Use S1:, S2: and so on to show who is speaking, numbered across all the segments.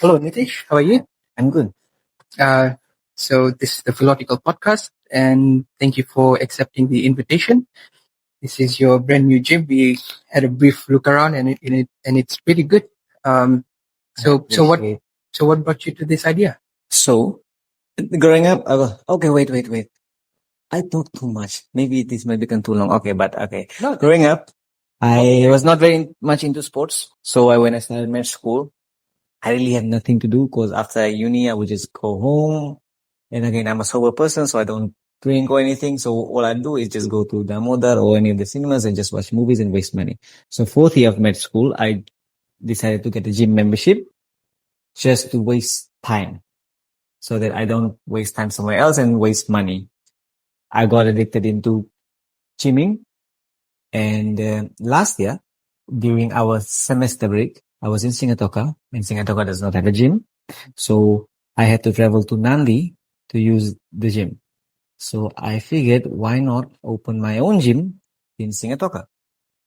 S1: Hello, Nitish. How are you?
S2: I'm good.
S1: So this is the Philotical Podcast, and thank you for accepting the invitation. This is your brand new gym. We had a brief look around, and it's pretty good. So what brought you to this idea?
S2: So, growing up, okay, wait. I talk too much. Maybe this might become too long. Okay, but okay.
S1: No.
S2: Growing up, I was not very much into sports. So when I started med school, I really had nothing to do because after uni, I would just go home. And again, I'm a sober person, so I don't drink or anything. So all I do is just go to Damodar or any of the cinemas and just watch movies and waste money. So fourth year of med school, I decided to get a gym membership just to waste time so that I don't waste time somewhere else and waste money. I got addicted into gymming. And last year, during our semester break, I was in Sigatoka, and Sigatoka does not have a gym. So I had to travel to Nandi to use the gym. So I figured, why not open my own gym in Sigatoka?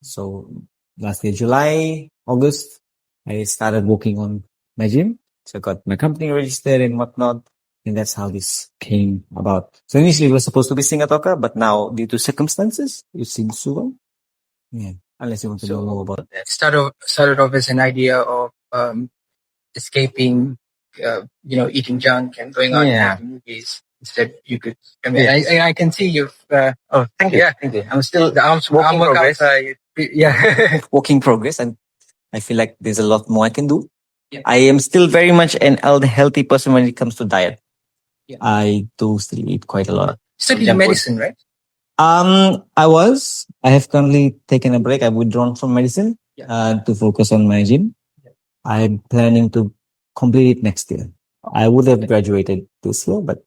S2: So last year, July, August, I started working on my gym. So I got my company registered and whatnot. And that's how this came about. So initially it was supposed to be Sigatoka, but now due to circumstances, it's in Suwon. Yeah. Unless you want to know more about that.
S1: Started off as an idea of escaping, eating junk and going out and having movies. Instead, you could. I mean, I can see you've.
S2: Oh, thank you.
S1: Yeah,
S2: Thank you.
S1: I'm still the arm
S2: progress.
S1: Yeah.
S2: Work in progress, and I feel like there's a lot more I can do. Yeah. I am still very much an healthy person when it comes to diet. Yeah. I do still eat quite a lot.
S1: Studied medicine, right?
S2: I have currently taken a break. I've withdrawn from medicine to focus on my gym. Yeah. I'm planning to complete it next year. I would have graduated this year, but...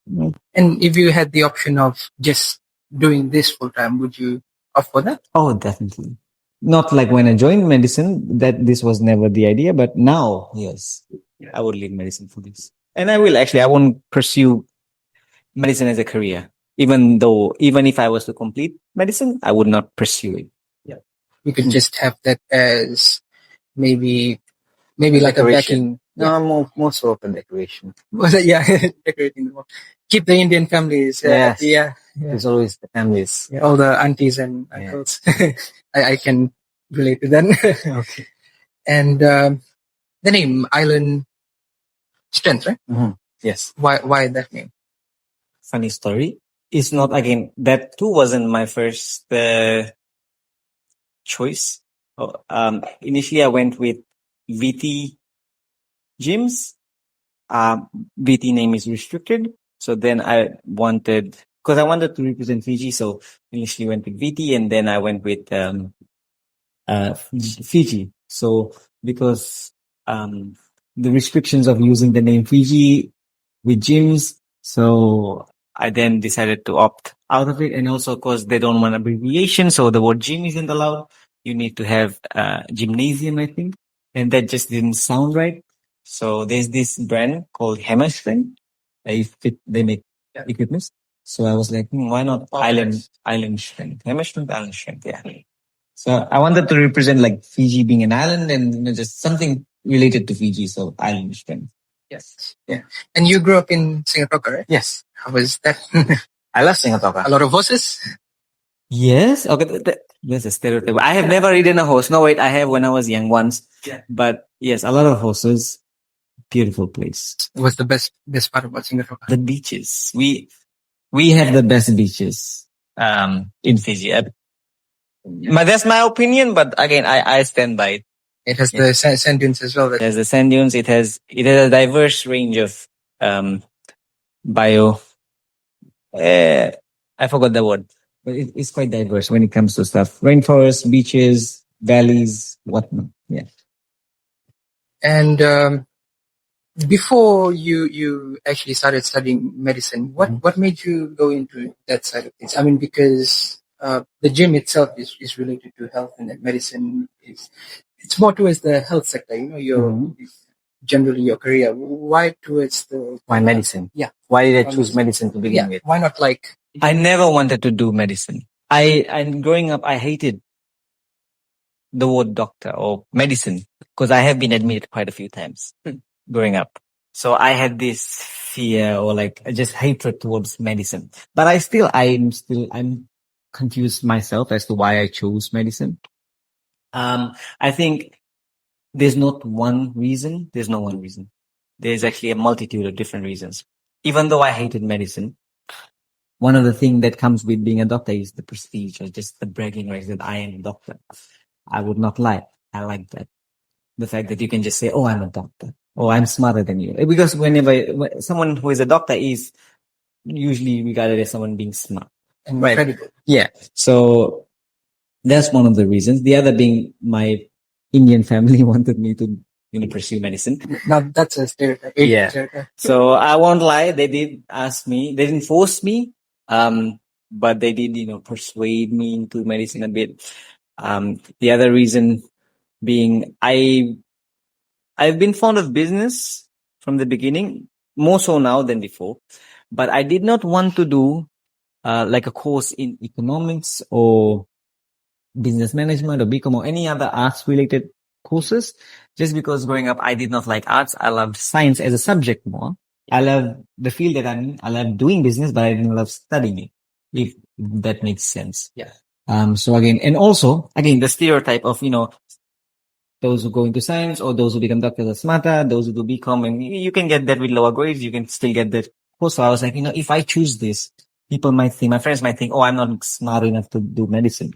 S1: And if you had the option of just doing this full time, would you opt for that?
S2: Oh, definitely. Not like when I joined medicine, that this was never the idea, but now, yes, I would leave medicine for this. And I will actually, I won't pursue medicine as a career. Even if I was to complete medicine, I would not pursue it.
S1: Yeah. You could just have that as maybe like a backing.
S2: No, more so of a decoration.
S1: Yeah, decorating the wall. Keep the Indian families.
S2: Yes.
S1: Yeah.
S2: There's always the families.
S1: Yeah, all the aunties and uncles. I can relate to that.
S2: Okay.
S1: And the name Island Strength, right?
S2: Mm-hmm. Yes.
S1: Why that name?
S2: Funny story. It's not, again, that too wasn't my first choice. Initially, I went with VT gyms. VT name is restricted. So then I wanted to represent Fiji. So initially went with VT, and then I went with Fiji. So because the restrictions of using the name Fiji with gyms, so I then decided to opt out of it. And also because they don't want abbreviation, so the word gym isn't allowed. You need to have gymnasium, I think. And that just didn't sound right. So there's this brand called Hammer Strength. They make equipment. So I was like, why not Island Strength? Hammer Strength, Island Strength, yeah. So I wanted to represent like Fiji being an island and just something related to Fiji. So Island Strength.
S1: Yes. Yeah. And you grew up in Sigatoka, right?
S2: Yes.
S1: How was that?
S2: I love Sigatoka.
S1: A lot of horses?
S2: Yes. Okay. That's a stereotype. I have never ridden a horse. No, wait. I have when I was young once. Yeah. But yes, a lot of horses. Beautiful place.
S1: What's the best part about Sigatoka?
S2: The beaches. We have the best beaches in Fiji. That's my opinion, but again, I stand by it.
S1: It has the sand dunes as well.
S2: It has the sand dunes. It has a diverse range of bio. I forgot the word, but it's quite diverse when it comes to stuff. Rainforests, beaches, valleys, whatnot. Yeah.
S1: And before you actually started studying medicine, what made you go into that side of things? I mean, because the gym itself is related to health, and that medicine it's more towards the health sector. Generally your career. Why towards
S2: why medicine?
S1: Yeah.
S2: Why did I choose medicine to begin with?
S1: Why not like?
S2: I never wanted to do medicine. And growing up, I hated the word doctor or medicine because I have been admitted quite a few times. growing up. So I had this fear or like just hatred towards medicine. But I'm confused myself as to why I chose medicine. I think there's not one reason. There's no one reason. There's actually a multitude of different reasons. Even though I hated medicine, one of the things that comes with being a doctor is the prestige or just the bragging rights that I am a doctor. I would not lie. I like that. The fact that you can just say, oh, I'm a doctor. Oh, I'm smarter than you. Because whenever someone who is a doctor is usually regarded as someone being smart.
S1: And credible.
S2: Yeah. So that's one of the reasons. The other being my Indian family wanted me to, pursue medicine.
S1: Now that's a stereotype.
S2: Yeah.
S1: Stereotype.
S2: So I won't lie. They did ask me. They didn't force me. But they did, persuade me into medicine a bit. The other reason being I've been fond of business from the beginning, more so now than before. But I did not want to do like a course in economics or business management or BCom or any other arts related courses, just because growing up I did not like arts. I loved science as a subject more. I love the field that I'm in. I love doing business, but I didn't love studying it, if that makes sense.
S1: Yeah.
S2: So again, the stereotype of, those who go into science or those who become doctors are smarter, those who do BCom, and you can get that with lower grades, you can still get that course. So I was like, if I choose this, my friends might think, oh, I'm not smart enough to do medicine.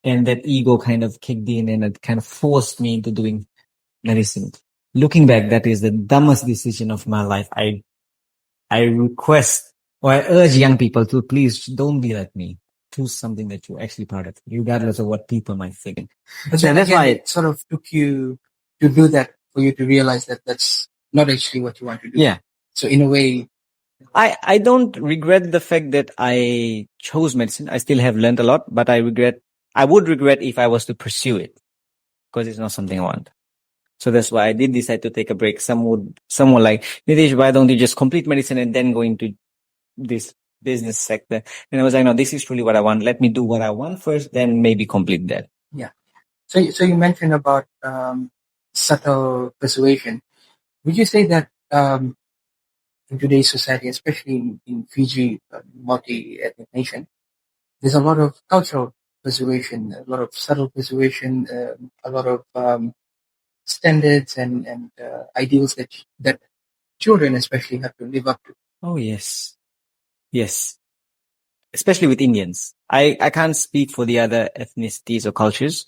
S2: And that ego kind of kicked in and it kind of forced me into doing medicine. Looking back, that is the dumbest decision of my life. I request or I urge young people to please don't be like me. Choose something that you're actually proud of, regardless of what people might think.
S1: But then that's why it sort of took you to do that for you to realize that that's not actually what you want to do.
S2: Yeah.
S1: So in a way,
S2: I don't regret the fact that I chose medicine. I still have learned a lot, but I would regret if I was to pursue it because it's not something I want. So that's why I did decide to take a break. Someone like, Nitish, why don't you just complete medicine and then go into this business sector? And I was like, no, this is truly what I want. Let me do what I want first, then maybe complete that.
S1: Yeah. So you mentioned about subtle persuasion. Would you say that in today's society, especially in Fiji, multi-ethnic nation, there's a lot of cultural persuasion, a lot of subtle persuasion, a lot of standards and ideals that children especially have to live up to?
S2: Oh, yes. Yes. Especially with Indians. I can't speak for the other ethnicities or cultures.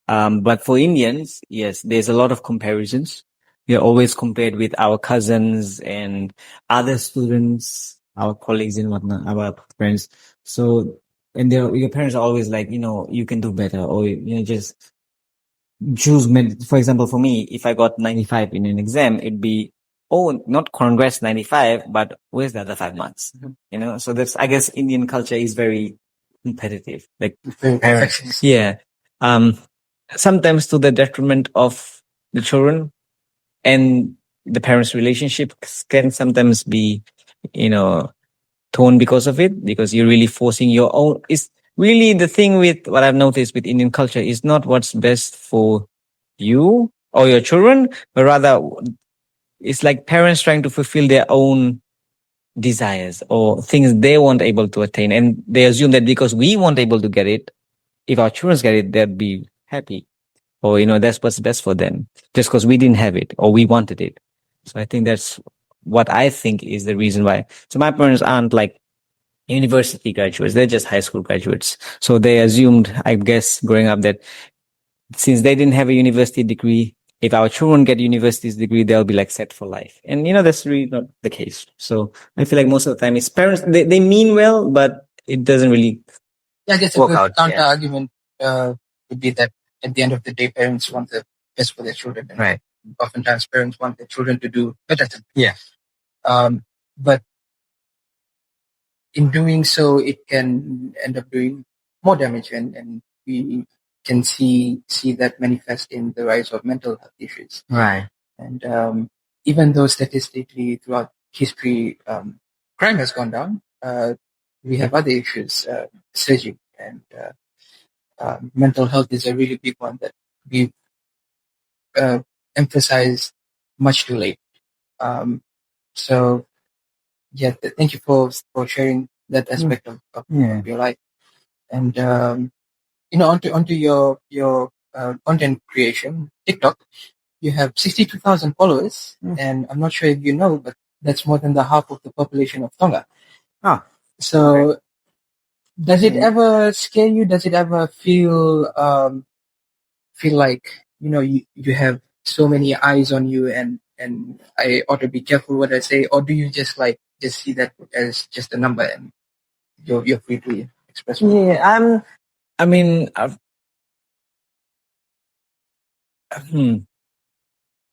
S2: But for Indians, yes, there's a lot of comparisons. We are always compared with our cousins and other students, our colleagues and whatnot, our friends. So, and your parents are always like, you can do better, or, just choose for example, for me, if I got 95 in an exam, it'd be, oh, not congrats 95, but where's the other 5 months?
S1: Mm-hmm.
S2: So that's, I guess Indian culture is very competitive. Like
S1: Very
S2: parents.
S1: perfectionist.
S2: Yeah. Sometimes to the detriment of the children, and the parents' relationship can sometimes be, torn because of it, because you're really forcing your own. It's really the thing with what I've noticed with Indian culture is not what's best for you or your children, but rather it's like parents trying to fulfill their own desires or things they weren't able to attain. And they assume that because we weren't able to get it, if our children get it, they'll be happy. Or, that's what's best for them just because we didn't have it or we wanted it. So I think that's what I think is the reason why. So my parents aren't like university graduates. They're just high school graduates. So they assumed, I guess, growing up that since they didn't have a university degree, if our children get university's degree, they'll be like set for life. And, that's really not the case. So I feel like most of the time it's parents, they mean well, but it doesn't really
S1: I guess a
S2: work
S1: good
S2: out.
S1: counter argument would be that at the end of the day, parents want the best for their children. And
S2: right.
S1: Oftentimes parents want their children to do better than them.
S2: Yeah.
S1: But in doing so, it can end up doing more damage, and we can see that manifest in the rise of mental health issues.
S2: Right.
S1: And even though statistically throughout history, crime has gone down, we have other issues surging, and mental health is a really big one that we've emphasized much too late. So yeah, thank you for sharing that aspect of your life. And onto your content creation, TikTok. You have 62,000 followers, and I'm not sure if you know, but that's more than the half of the population of Tonga. So, does it ever scare you? Does it ever feel like you have so many eyes on you, and I ought to be careful what I say, or do you just see that as just a number and you're free to express?
S2: Yeah, I mean,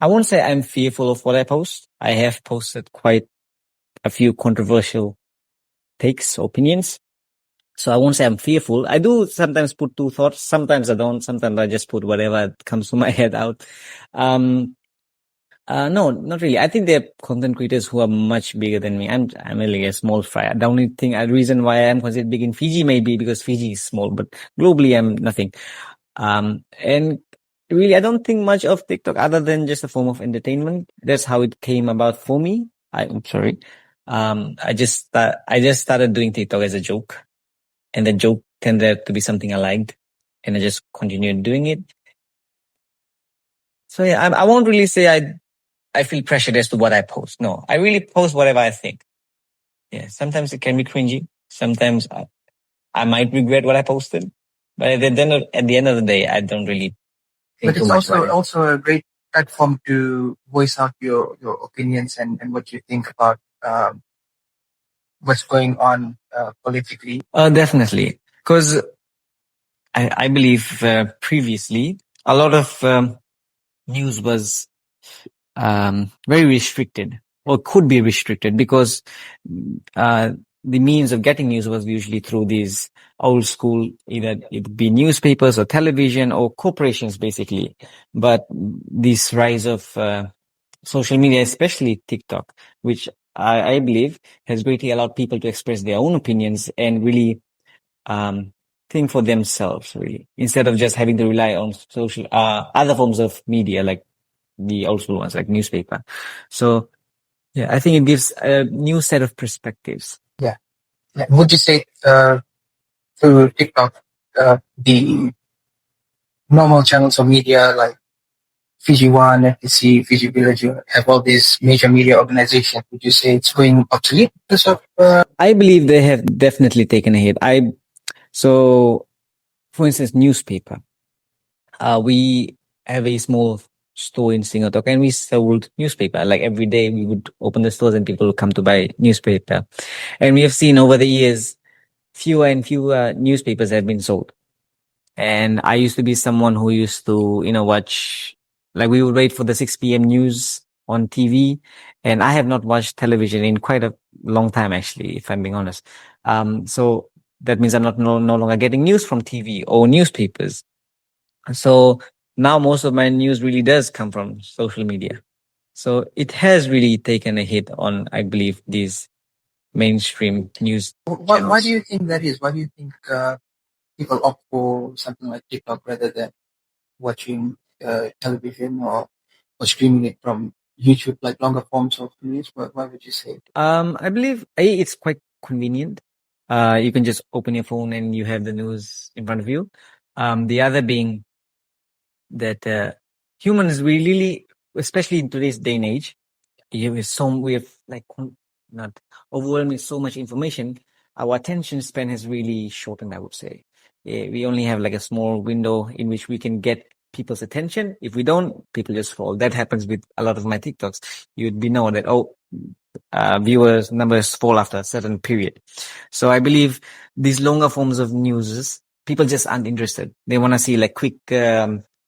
S2: I won't say I'm fearful of what I post. I have posted quite a few controversial takes, opinions. So I won't say I'm fearful. I do sometimes put two thoughts. Sometimes I don't. Sometimes I just put whatever comes to my head out. No, not really. I think there are content creators who are much bigger than me. I'm really a small fry. The only thing, the reason why I'm considered big in Fiji may be because Fiji is small, but globally I'm nothing. And really, I don't think much of TikTok other than just a form of entertainment. That's how it came about for me. I'm sorry. I just started doing TikTok as a joke, and the joke turned out to be something I liked, and I just continued doing it. So yeah, I won't really say I feel pressured as to what I post. No, I really post whatever I think. Yeah, sometimes it can be cringy. Sometimes I might regret what I posted, but at the end of the day, I don't really think
S1: But
S2: too
S1: it's
S2: much about it.
S1: also a great platform to voice out your opinions and what you think about what's going on politically.
S2: Definitely, because I believe previously a lot of news was very restricted or could be restricted because the means of getting news was usually through these old school, either it be newspapers or television or corporations, basically. But this rise of social media, especially TikTok, which I believe has greatly allowed people to express their own opinions and really think for themselves, really, instead of just having to rely on social other forms of media like the old school ones, like newspaper. So yeah, I think it gives a new set of perspectives.
S1: Yeah. Would you say through TikTok, the normal channels of media like Fiji One, FTC, Fiji Village have all these major media organizations? Would you say it's going obsolete because of?
S2: I believe they have definitely taken a hit. So, for instance, newspaper. We have a small store in Sigatoka and we sold newspaper. Like every day we would open the stores and people would come to buy newspaper. And we have seen over the years, fewer and fewer newspapers have been sold. And I used to be someone who used to, watch, like we would wait for the 6 p.m. news on TV. And I have not watched television in quite a long time, actually, if I'm being honest. So that means I'm not no longer getting news from TV or newspapers. So now most of my news really does come from social media. So it has really taken a hit on, I believe, these mainstream news channels.
S1: Why do you think that is? Why do you think people opt for something like TikTok rather than watching television or streaming it from YouTube, like longer forms of news? Why would you say?
S2: I believe it's quite convenient. You can just open your phone and you have the news in front of you. The other being that humans really, especially in today's day and age, we have like not overwhelming so much information. Our attention span has really shortened, I would say. Yeah, we only have like a small window in which we can get people's attention. If we don't, people just fall. That happens with a lot of my TikToks. You'd be know that, viewers numbers fall after a certain period. So I believe these longer forms of news, people just aren't interested. They want to see like quick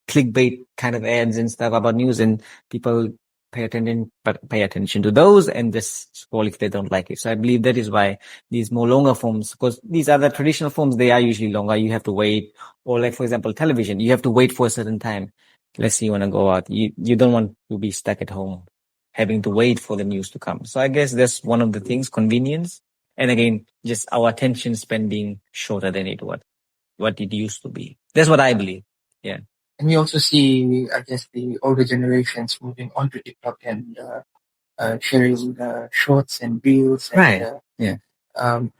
S2: clickbait kind of ads and stuff about news, and people pay attention to those and just scroll if they don't like it. So I believe that is why these more longer forms, because these other traditional forms, they are usually longer. You have to wait, or like for example, television, you have to wait for a certain time. Let's say you want to go out. You don't want to be stuck at home having to wait for the news to come. So I guess that's one of the things, convenience. And again, just our attention span being shorter than what it used to be. That's what I believe. Yeah.
S1: And we also see, I guess, the older generations moving onto TikTok and sharing shorts and reels. And,
S2: Right. Yeah.
S1: Um,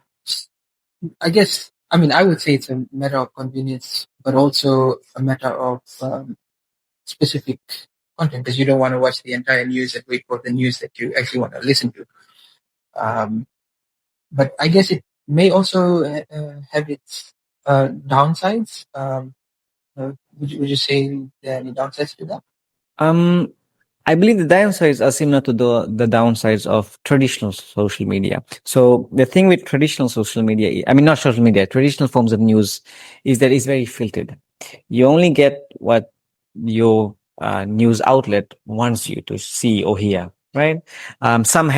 S1: I guess, I mean, I would say it's a matter of convenience, but also a matter of specific content, because you don't want to watch the entire news and wait for the news that you actually want to listen to. But I guess it may also have its downsides. Would you say there are any downsides to that?
S2: I believe the downsides are similar to the downsides of traditional social media. So the thing with traditional social media, I mean, not social media, traditional forms of news, is that it's very filtered. You only get what your news outlet wants you to see or hear, right? Some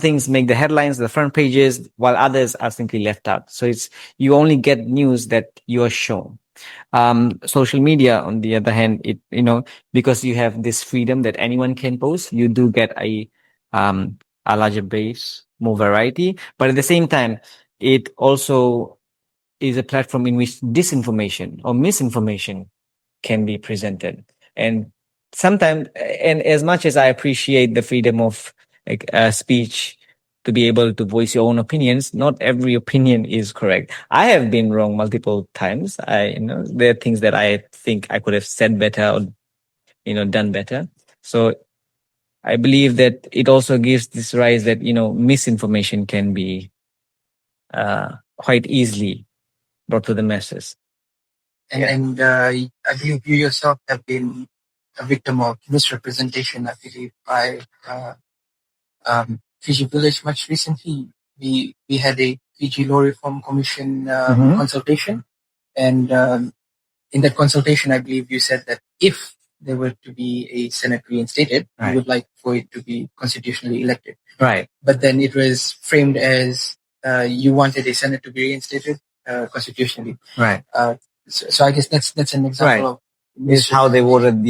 S2: things make the headlines, the front pages, while others are simply left out. So you only get news that you are shown. Social media, on the other hand, because you have this freedom that anyone can post, you do get a larger base, more variety. But at the same time, it also is a platform in which disinformation or misinformation can be presented. And sometimes, and as much as I appreciate the freedom of speech to be able to voice your own opinions, not every opinion is correct. I have been wrong multiple times. There are things that I think I could have said better or, done better. So I believe that it also gives this rise that, misinformation can be quite easily brought to the masses.
S1: And I believe you yourself have been a victim of misrepresentation, I believe, by Fiji Village. Much recently, we had a Fiji Law Reform Commission consultation, and in that consultation, I believe you said that if there were to be a Senate reinstated, you would like for it to be constitutionally elected.
S2: Right.
S1: But then it was framed as you wanted a Senate to be reinstated constitutionally.
S2: Right.
S1: So I guess that's an example of
S2: is how they voted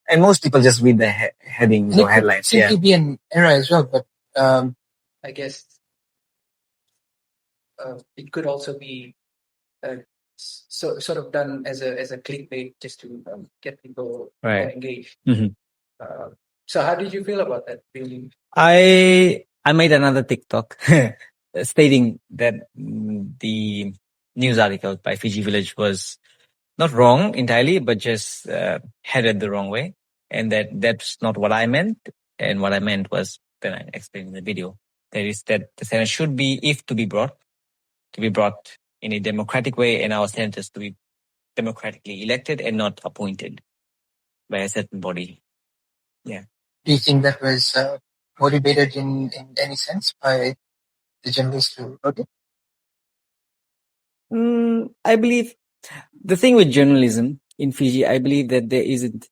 S2: and most people just read the headings or headlines.
S1: It could simply be an error as well, but I guess it could also be sort of done as a clickbait just to get people engaged. So how did you feel about that? Really?
S2: I made another TikTok stating that the news article by Fiji Village was not wrong entirely, but just headed the wrong way, and that's not what I meant. And what I meant was, then I explained in the video, that the Senate should be, if to be brought in a democratic way, and our senators to be democratically elected and not appointed by a certain body. Yeah.
S1: Do you think that was motivated in any sense by the journalists who wrote it?
S2: I believe the thing with journalism in Fiji, I believe that it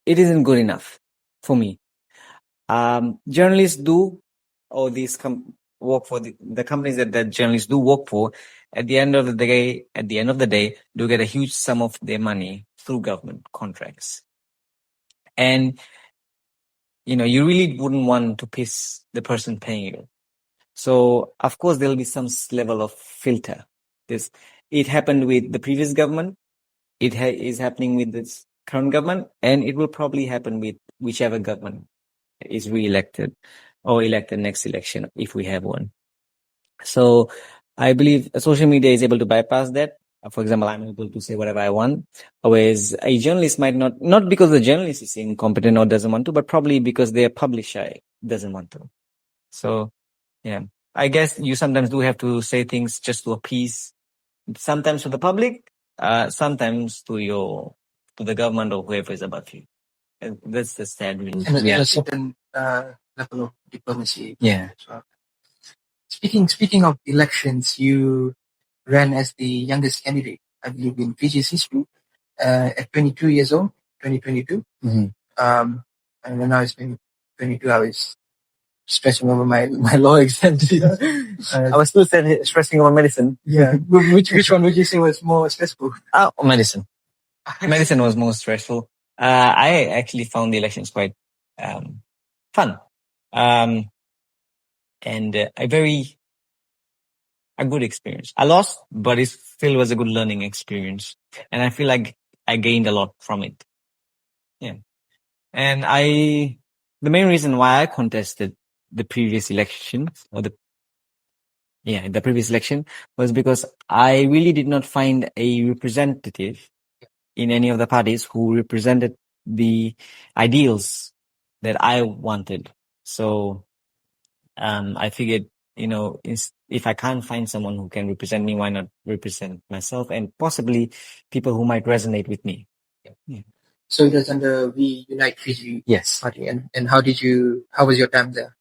S2: isn't good enough for me. Journalists do, or these work for the companies that journalists do work for. At the end of the day, do get a huge sum of their money through government contracts. And, you really wouldn't want to piss the person paying you. So, of course, there'll be some level of filter. It happened with the previous government. It is happening with this current government, and it will probably happen with whichever government is re-elected or elected next election, if we have one. So I believe social media is able to bypass that. For example, I'm able to say whatever I want, whereas a journalist might not because the journalist is incompetent or doesn't want to, but probably because their publisher doesn't want to. So, yeah, I guess you sometimes do have to say things just to appease, sometimes to the public, sometimes to the government or whoever is above you. And that's the sad reason.
S1: And a certain level of diplomacy.
S2: Yeah.
S1: So, speaking of elections, you ran as the youngest candidate, I believe, in Fiji's history at 22 years old, 2022. And when I was 22, I was stressing over my law exams.
S2: I was still stressing over medicine.
S1: Yeah. Which one would you say was more stressful?
S2: Medicine. Medicine was more stressful. I actually found the elections quite fun. And a good experience. I lost, but it still was a good learning experience. And I feel like I gained a lot from it. Yeah. And I the main reason why I contested the previous election the previous election was because I really did not find a representative in any of the parties who represented the ideals that I wanted. So, I figured, if I can't find someone who can represent me, why not represent myself and possibly people who might resonate with me? Yeah.
S1: So it was under We Unite Fiji
S2: Yes.
S1: party, and how was your time there?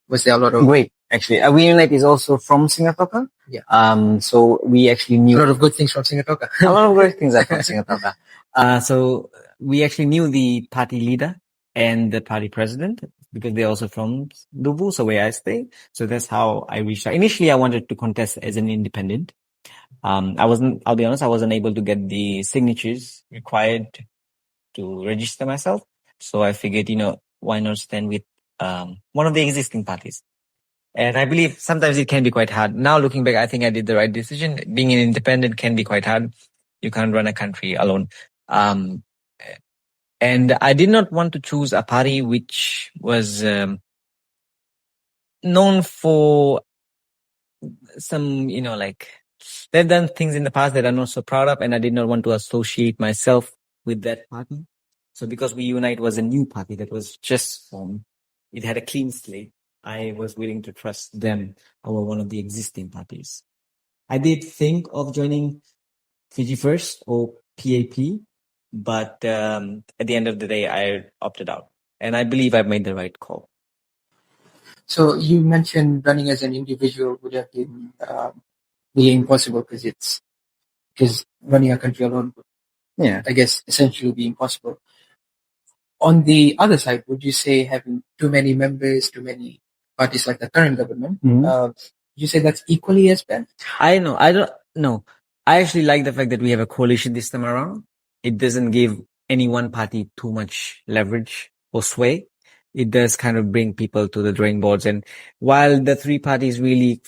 S1: Was there a lot of
S2: Great, actually. We Unite is also from Sigatoka.
S1: Yeah.
S2: So we actually knew
S1: a lot of good things from Sigatoka?
S2: a lot of great things are from Sigatoka. So we actually knew the party leader and the party president because they're also from Lubu, so where I stay. So that's how I reached out. Initially, I wanted to contest as an independent. I'll be honest, I wasn't able to get the signatures required to register myself. So I figured, why not stand with one of the existing parties? And I believe sometimes it can be quite hard. Now looking back, I think I did the right decision. Being an independent can be quite hard. You can't run a country alone. And I did not want to choose a party which was known for some, they've done things in the past that I'm not so proud of, and I did not want to associate myself with that party. So because We Unite was a new party that was just formed, it had a clean slate. I was willing to trust them over one of the existing parties. I did think of joining Fiji First or PAP, but at the end of the day, I opted out. And I believe I've made the right call.
S1: So you mentioned running as an individual would have been really impossible because running a country alone would, I guess, essentially be impossible. On the other side, would you say having too many members, too many parties like the current government, would you say that's equally as bad?
S2: I don't know. I actually like the fact that we have a coalition this time around. It doesn't give any one party too much leverage or sway. It does kind of bring people to the drawing boards. And while the three parties really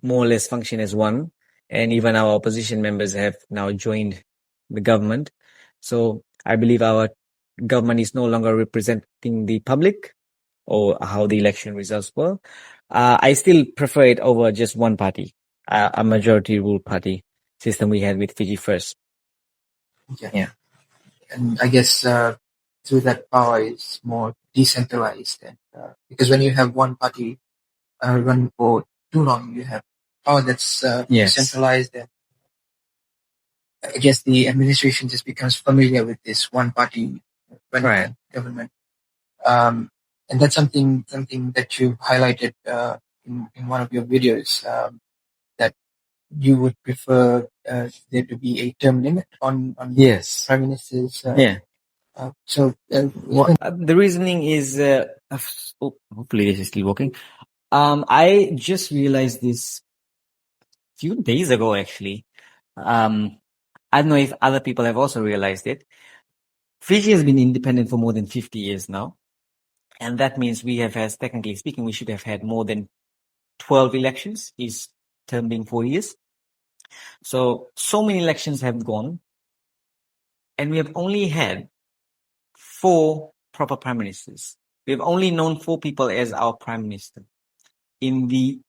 S2: more or less function as one, and even our opposition members have now joined the government. So I believe our government is no longer representing the public or how the election results were. I still prefer it over just one party, a majority rule party system we had with Fiji First.
S1: Yeah. And I guess through that power is more decentralized. And, because when you have one party run for too long, you have power that's decentralized. And I guess the administration just becomes familiar with this one party running government. And that's something that you highlighted in one of your videos, that you would prefer there to be a term limit on prime ministers. So
S2: the reasoning is hopefully this is still working. I just realized this a few days ago, actually. I don't know if other people have also realized it. Fiji has been independent for more than 50 years now. And that means we have had, technically speaking, we should have had more than 12 elections, his term being 4 years. So many elections have gone. And we have only had 4 proper prime ministers. We have only known 4 people as our prime minister in the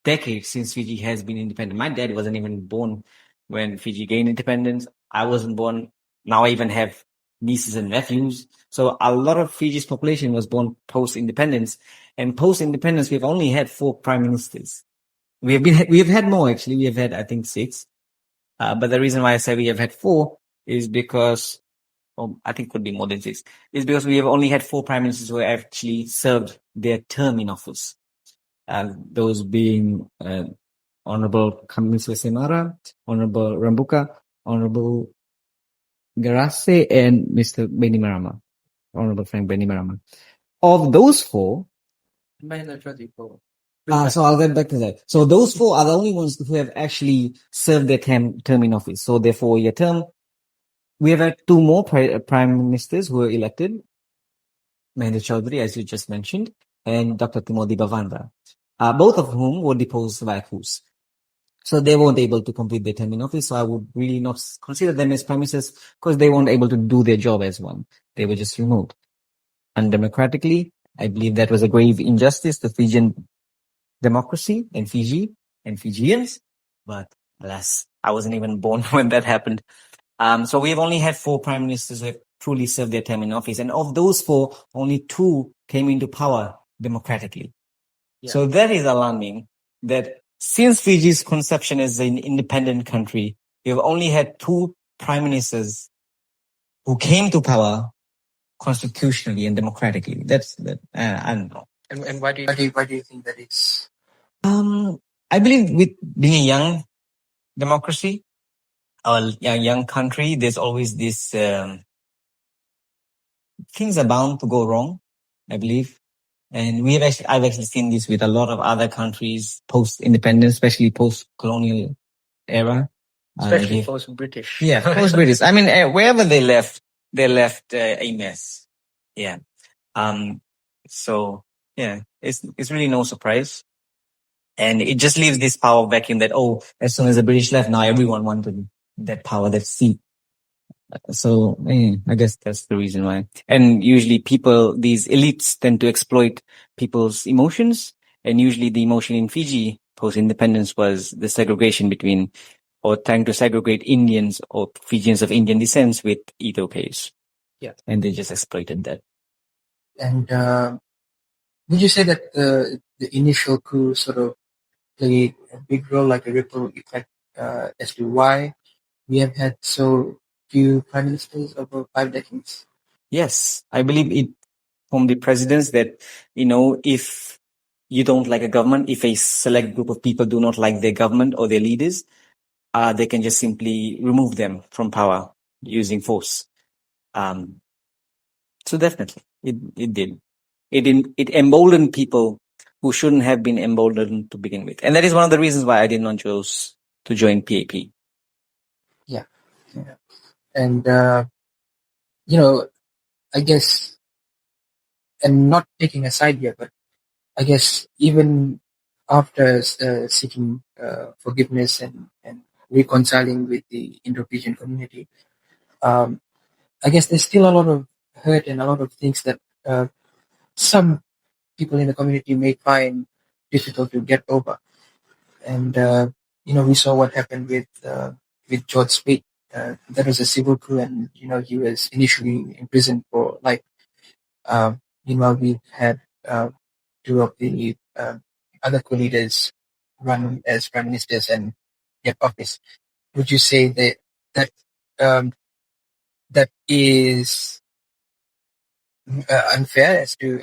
S2: decades since Fiji has been independent. My dad wasn't even born when Fiji gained independence. I wasn't born. Now I even have nieces and nephews. So a lot of Fiji's population was born post-independence. And post-independence, we've only had 4 prime ministers. We have had more, actually. We have had, I think, 6. But the reason why I say we have had 4 is because, I think it could be more than 6, is because we have only had 4 prime ministers who actually served their term in office. Those being Honorable Kamiswe Semara, Honorable Rambuka, Honorable Garase, and Mr. Beni Marama, Honorable Frank Beni Marama. Of those 4, so I'll get back to that. So those 4 are the only ones who have actually served their term in office. So their 4-year term. We have had 2 more prime ministers who were elected. Mahendra Chaudhary, as you just mentioned, and Dr. Timothy Bavandra. Both of whom were deposed by Coups. So they weren't able to complete their term in office. So I would really not consider them as prime ministers because they weren't able to do their job as one. They were just removed. undemocratically. I believe that was a grave injustice to Fijian democracy and Fiji and Fijians. But alas, I wasn't even born when that happened. So we've only had 4 prime ministers who have truly served their term in office. And of those 4, only 2 came into power democratically.
S1: Yeah.
S2: So that is alarming that since Fiji's conception as an independent country, we've only had 2 prime ministers who came to power constitutionally and democratically. I don't know.
S1: And why do you think that is?
S2: I believe with being a young democracy or a young country, there's always this things are bound to go wrong, I believe. And I've actually seen this with a lot of other countries post-independence, especially post-colonial era.
S1: Especially post-British.
S2: Yeah, post-British. I mean, wherever they left a mess. Yeah. So yeah, it's really no surprise. And it just leaves this power vacuum that, as soon as the British left, now everyone wanted that power, that seat. So I guess that's the reason why. And usually these elites tend to exploit people's emotions. And usually the emotion in Fiji post-independence was the segregation between, or trying to segregate Indians or Fijians of Indian descent with Ethiopians.
S1: Yeah.
S2: And they just exploited that.
S1: And would you say that the initial coup sort of played a big role, like a ripple effect, as to why we have had so few prime ministers over 5 decades?
S2: Yes, I believe it from the presidents that, if you don't like a government, if a select group of people do not like their government or their leaders, they can just simply remove them from power using force. So definitely, it did. It emboldened people who shouldn't have been emboldened to begin with. And that is one of the reasons why I did not choose to join PAP.
S1: Yeah. And, I guess, and not taking a side here, but I guess even after seeking forgiveness and reconciling with the Indo-Fijian community, I guess there's still a lot of hurt and a lot of things that some people in the community may find difficult to get over. And we saw what happened with George Speight. That was a civil coup, and he was initially imprisoned for life. Meanwhile, we've had 2 of the other co-leaders run as prime ministers and get office. Would you say that that is unfair as to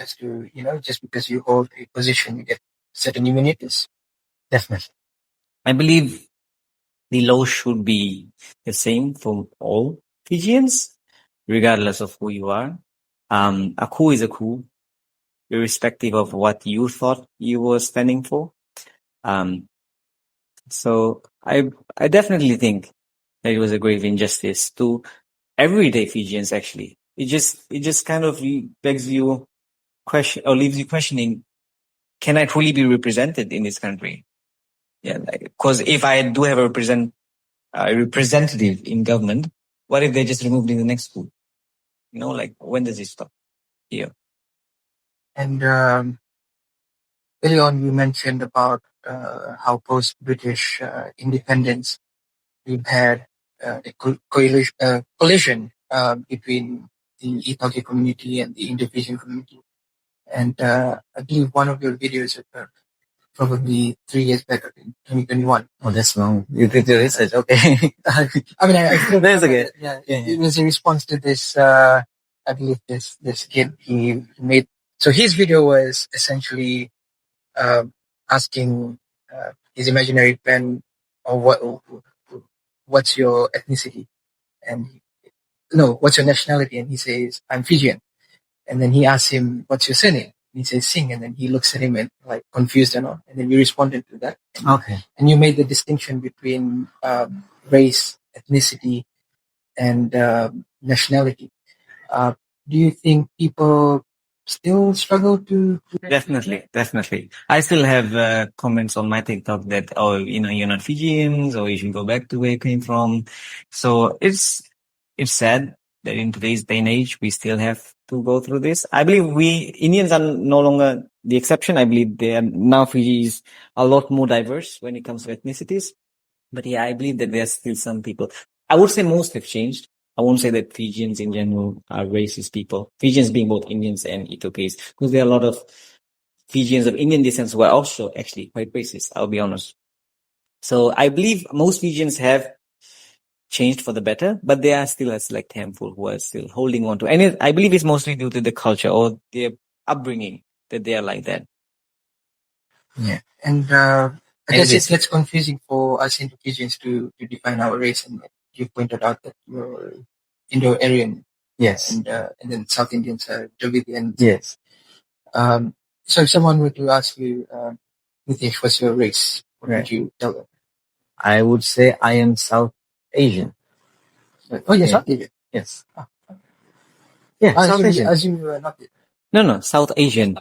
S1: just because you hold a position you get certain immunities?
S2: Definitely. I believe the law should be the same for all Fijians, regardless of who you are. A coup is a coup, irrespective of what you thought you were standing for. So I definitely think that it was a grave injustice to everyday Fijians. Actually, it just kind of begs you question or leaves you questioning: can I truly be represented in this country? Yeah, because if I do have a representative in government, what if they just removed in the next school? When does it stop? Yeah.
S1: And early on, you mentioned about how post-British independence we've had a collision between the Ethnicity community and the Indo-Fijian community. And I believe one of your videos probably 3 years back in 2021.
S2: Oh, that's wrong. You did the research. Okay.
S1: I mean, I still
S2: That's okay.
S1: Yeah, it was in response to this. I believe this kid he made. So his video was essentially asking his imaginary friend, or what's your ethnicity, and no, what's your nationality, and he says, I'm Fijian. And then he asks him, what's your surname? And he says, Singh. And then he looks at him and like confused and all. And then you responded to that.
S2: Okay.
S1: And you made the distinction between race, ethnicity, and nationality. Do you think people still struggle to?
S2: Definitely. I still have comments on my TikTok that, you're not Fijians, or you should go back to where you came from. So it's sad that in today's day and age, we still have to go through this. I believe we Indians are no longer the exception. I believe now Fiji is a lot more diverse when it comes to ethnicities. But yeah, I believe that there are still some people. I would say most have changed. I won't say that Fijians in general are racist people. Fijians being both Indians and Ethiopians, because there are a lot of Fijians of Indian descent who are also actually quite racist, I'll be honest. So I believe most Fijians have changed for the better, but there are still a select handful who are still holding on to. And I believe it's mostly due to the culture or their upbringing that they are like that.
S1: Yeah, and I guess it gets confusing for us Indo-Fijians to define our race, and you pointed out that you're Indo-Aryan.
S2: Yes.
S1: And then South Indians are Dravidian.
S2: Yes.
S1: So if someone were to ask you, Nitish, what's your race? What would you tell them?
S2: I would say I am South Asian.
S1: Oh, you're South Asian?
S2: Yes. Yeah, South Asian.
S1: I assume you are not.
S2: No, South Asian.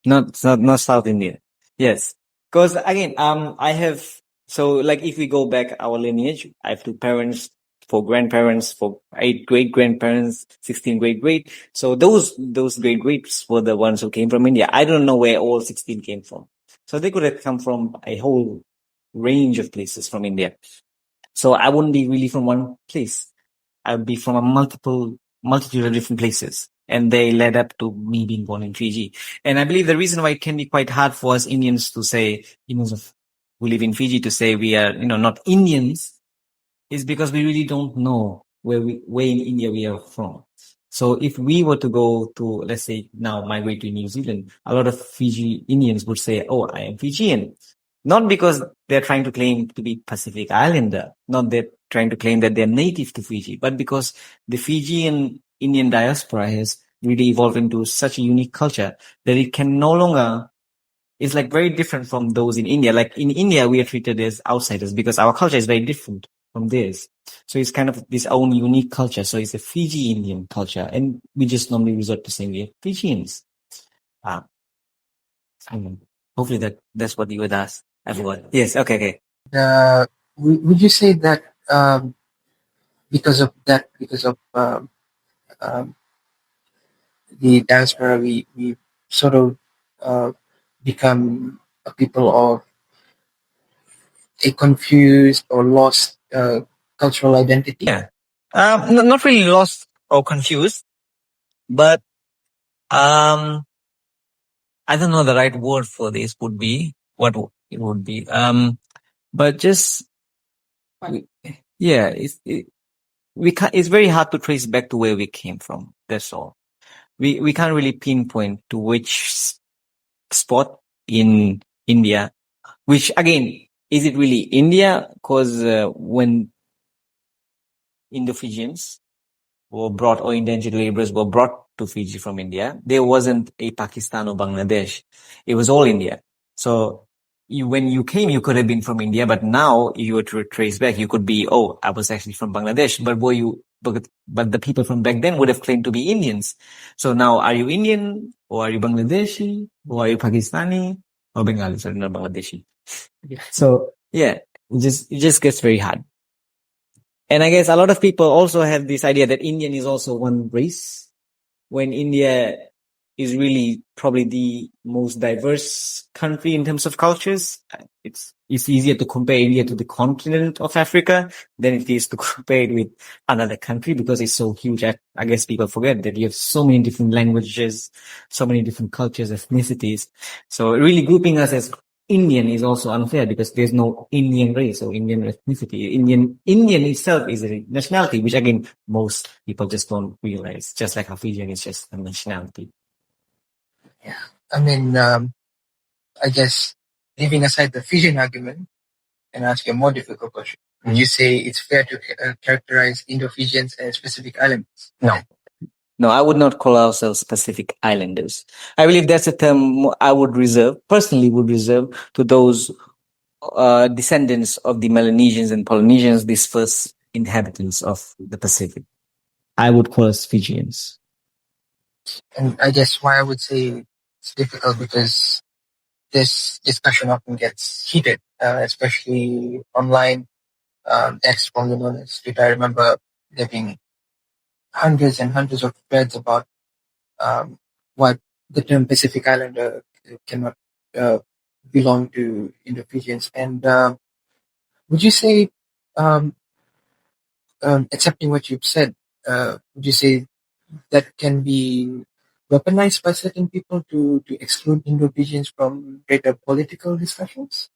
S2: Not South Indian. Yes. Cause again, I have, so like if we go back our lineage, I have 2 parents, 4 grandparents, 8 great grandparents, 16 great. So those great greats were the ones who came from India. I don't know where all 16 came from. So they could have come from a whole range of places from India. So I wouldn't be really from one place. I would be from a multitude of different places. And they led up to me being born in Fiji. And I believe the reason why it can be quite hard for us Indians to say, who live in Fiji, to say we are, not Indians, is because we really don't know where in India we are from. So if we were to go to, let's say now migrate to New Zealand, a lot of Fiji Indians would say, oh, I am Fijian. Not because they're trying to claim to be Pacific Islander, not they're trying to claim that they're native to Fiji, but because the Fijian Indian diaspora has really evolved into such a unique culture that it can no longer, it's like very different from those in India. Like in India, we are treated as outsiders because our culture is very different from theirs. So it's kind of this own unique culture. So it's a Fiji Indian culture. And we just normally resort to saying we're Fijians. Hopefully that's what you would ask everyone. Yes. Okay.
S1: Would you say that because of the diaspora, we sort of become a people of a confused or lost cultural identity?
S2: Yeah. Not really lost or confused, but I don't know the right word for this would be what it would be. But just it's very hard to trace back to where we came from. That's all. We can't really pinpoint to which spot in India, which again, is it really India? Cause, when Indo-Fijians were brought, or indentured laborers were brought to Fiji from India, there wasn't a Pakistan or Bangladesh. It was all India. So when you came, you could have been from India, but now if you were to trace back, you could be, oh, I was actually from Bangladesh, but the people from back then would have claimed to be Indians. So now, are you Indian, or are you Bangladeshi, or are you Pakistani, or Bengali? Sorry, not Bangladeshi. So yeah, it just gets very hard. And I guess a lot of people also have this idea that Indian is also one race, when India is really probably the most diverse country in terms of cultures. It's easier to compare India to the continent of Africa than it is to compare it with another country, because it's so huge. I guess people forget that you have so many different languages, so many different cultures, ethnicities. So really grouping us as Indian is also unfair, because there's no Indian race or Indian ethnicity. Indian itself is a nationality, which again, most people just don't realize, just like how Fijian is just a nationality.
S1: Yeah. I mean, I guess leaving aside the Fijian argument and ask you a more difficult question, would you say it's fair to characterize Indo-Fijians as Pacific Islanders?
S2: No, I would not call ourselves Pacific Islanders. I believe that's a term I personally would reserve to those descendants of the Melanesians and Polynesians, these first inhabitants of the Pacific. I would call us Fijians.
S1: And I guess why I would say it's difficult, because this discussion often gets heated, especially online. Ex-colonialists, if I remember there being hundreds and hundreds of threads about why the term Pacific Islander cannot uh, belong to Indo-Fijians. And would you say, um, accepting what you've said, would you say that can be weaponized by certain people to exclude Indo-Fijians from greater political discussions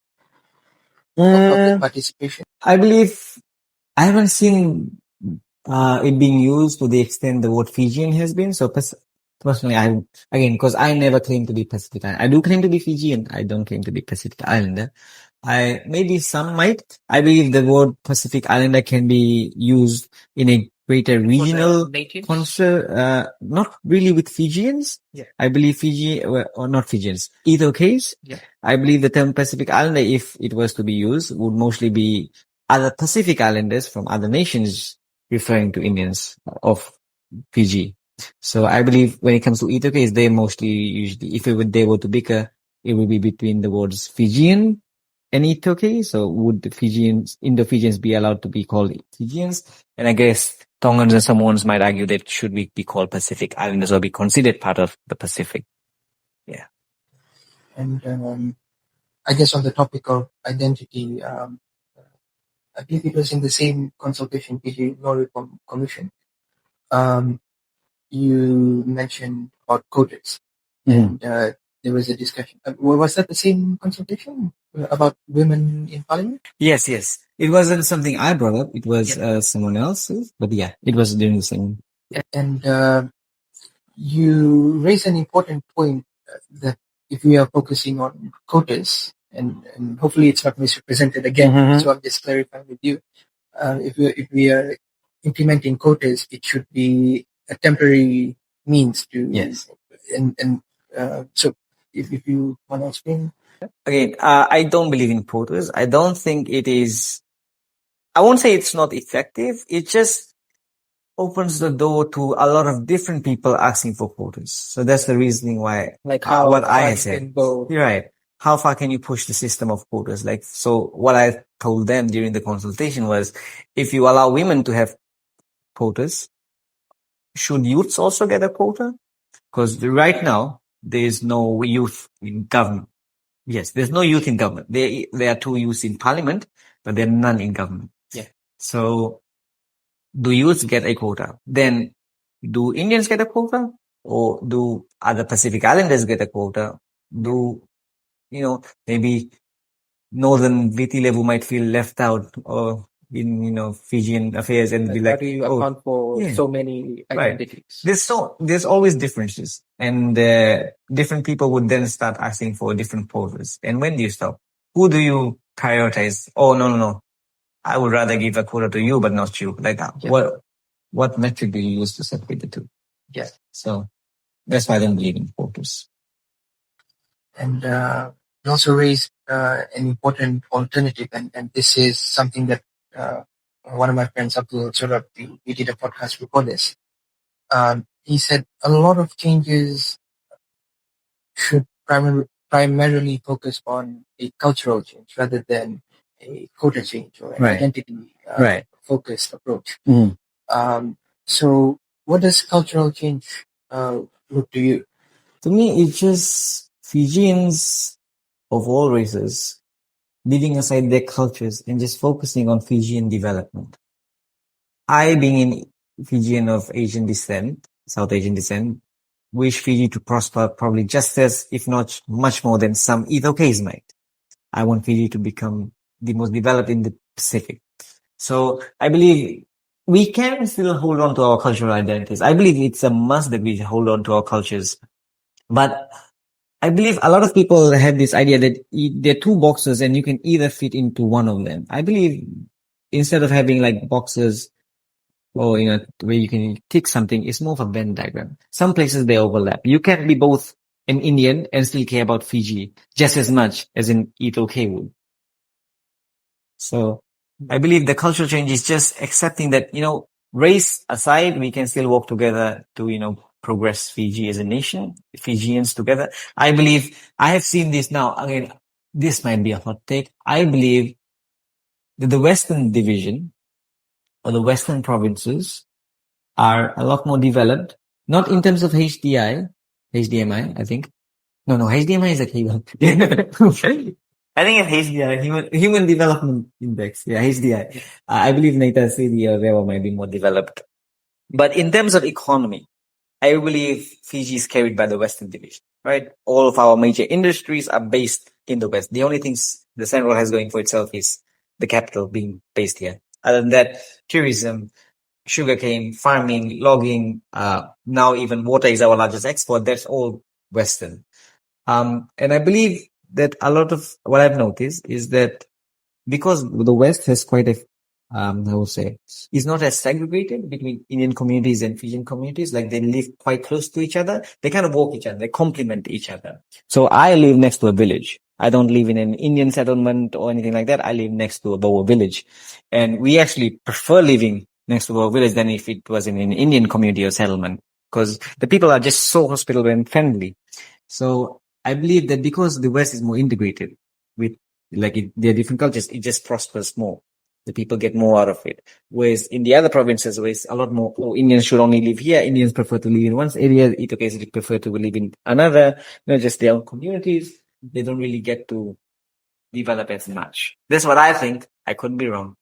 S1: of their participation?
S2: I believe I haven't seen it being used to the extent the word Fijian has been. So personally, because I never claim to be Pacific Islander. I do claim to be Fijian. I don't claim to be Pacific Islander. Maybe some might. I believe the word Pacific Islander can be used in a greater regional concert, not really with Fijians.
S1: Yeah.
S2: I believe Fiji, or not Fijians, either case.
S1: Yeah.
S2: I believe the term Pacific Islander, if it was to be used, would mostly be other Pacific Islanders from other nations referring to Indians of Fiji. So I believe when it comes to either case, they mostly usually, if they were to bicker, it would be between the words Fijian and Itoke. So would the Indo-Fijians be allowed to be called Fijians? And I guess Tongans and Samoans might argue that should we be called Pacific Islanders or be considered part of the Pacific. Yeah.
S1: And I guess on the topic of identity, I believe it was in the same consultation Fiji Law Reform Commission. You mentioned about quotas, and there was a discussion. Was that the same consultation about women in parliament?
S2: Yes. It wasn't something I brought up. It was someone else. But yeah, it was during the same.
S1: And you raised an important point that if we are focusing on quotas, and hopefully it's not misrepresented again, so I'm just clarifying with you. If we are implementing quotas, it should be a temporary means to and so if you want to explain.
S2: Again, I don't believe in quotas. I don't think it is. I won't say it's not effective. It just opens the door to a lot of different people asking for quotas. So that's the reasoning why,
S1: like how
S2: what I
S1: far
S2: said.
S1: can go.
S2: You're right. How far can you push the system of quotas? Like, so what I told them during the consultation was, if you allow women to have quotas, should youths also get a quota? Because right now, there is no youth in government. Yes, there's no youth in government. There are 2 youths in parliament, but there are none in government.
S1: Yeah.
S2: So, do youths get a quota? Then, do Indians get a quota? Or do other Pacific Islanders get a quota? Do, maybe Northern VT level might feel left out or in, Fijian affairs and be
S1: How
S2: like,
S1: do you account for so many identities?
S2: There's always differences, and different people would then start asking for different quotas. And when do you stop? Who do you prioritize? Oh, no. I would rather give a quota to you, but not you. Like, what metric do you use to separate the two?
S1: Yeah.
S2: So that's why I don't believe in quotas.
S1: And you also raised an important alternative, and this is something that one of my friends, Abdul Surab, we did a podcast before this. He said a lot of changes should primarily focus on a cultural change rather than a quota change or an identity focused approach. So what does cultural change look to you?
S2: To me, it's just Fijians of all races leaving aside their cultures and just focusing on Fijian development. I, being a Fijian of Asian descent, South Asian descent, wish Fiji to prosper probably just as, if not much more than some Ethiopians might. I want Fiji to become the most developed in the Pacific. So I believe we can still hold on to our cultural identities. I believe it's a must that we hold on to our cultures. But I believe a lot of people have this idea that there are 2 boxes and you can either fit into one of them. I believe instead of having like boxes or, where you can tick something, it's more of a Venn diagram. Some places they overlap. You can be both an Indian and still care about Fiji just as much as an Ethiopian would. So I believe the cultural change is just accepting that, race aside, we can still work together to, progress Fiji as a nation, Fijians together. I believe I have seen this now. Again, this might be a hot take. I believe that the Western division or the Western provinces are a lot more developed, not in terms of HDMI, I think. No, HDMI is a cable. I think it's HDI, Human Development Index. Yeah, HDI. I believe Naita City or Rewa might be more developed. But in terms of economy, I believe Fiji is carried by the Western division, right? All of our major industries are based in the West. The only things the Central has going for itself is the capital being based here. Other than that, tourism, sugarcane, farming, logging, now even water is our largest export. That's all Western. And I believe that a lot of what I've noticed is that because the West has quite a, I would say, is not as segregated between Indian communities and Fijian communities. Like they live quite close to each other. They kind of walk each other. They complement each other. So I live next to a village. I don't live in an Indian settlement or anything like that. I live next to a Boer village. And we actually prefer living next to a Boer village than if it was in an Indian community or settlement, because the people are just so hospitable and friendly. So I believe that because the West is more integrated with their different cultures, it just prospers more. The people get more out of it. Whereas in the other provinces, where it's a lot more, Indians should only live here. Indians prefer to live in one area. Itokais prefer to live in another. Just their own communities. They don't really get to develop as much. That's what I think. I could be wrong.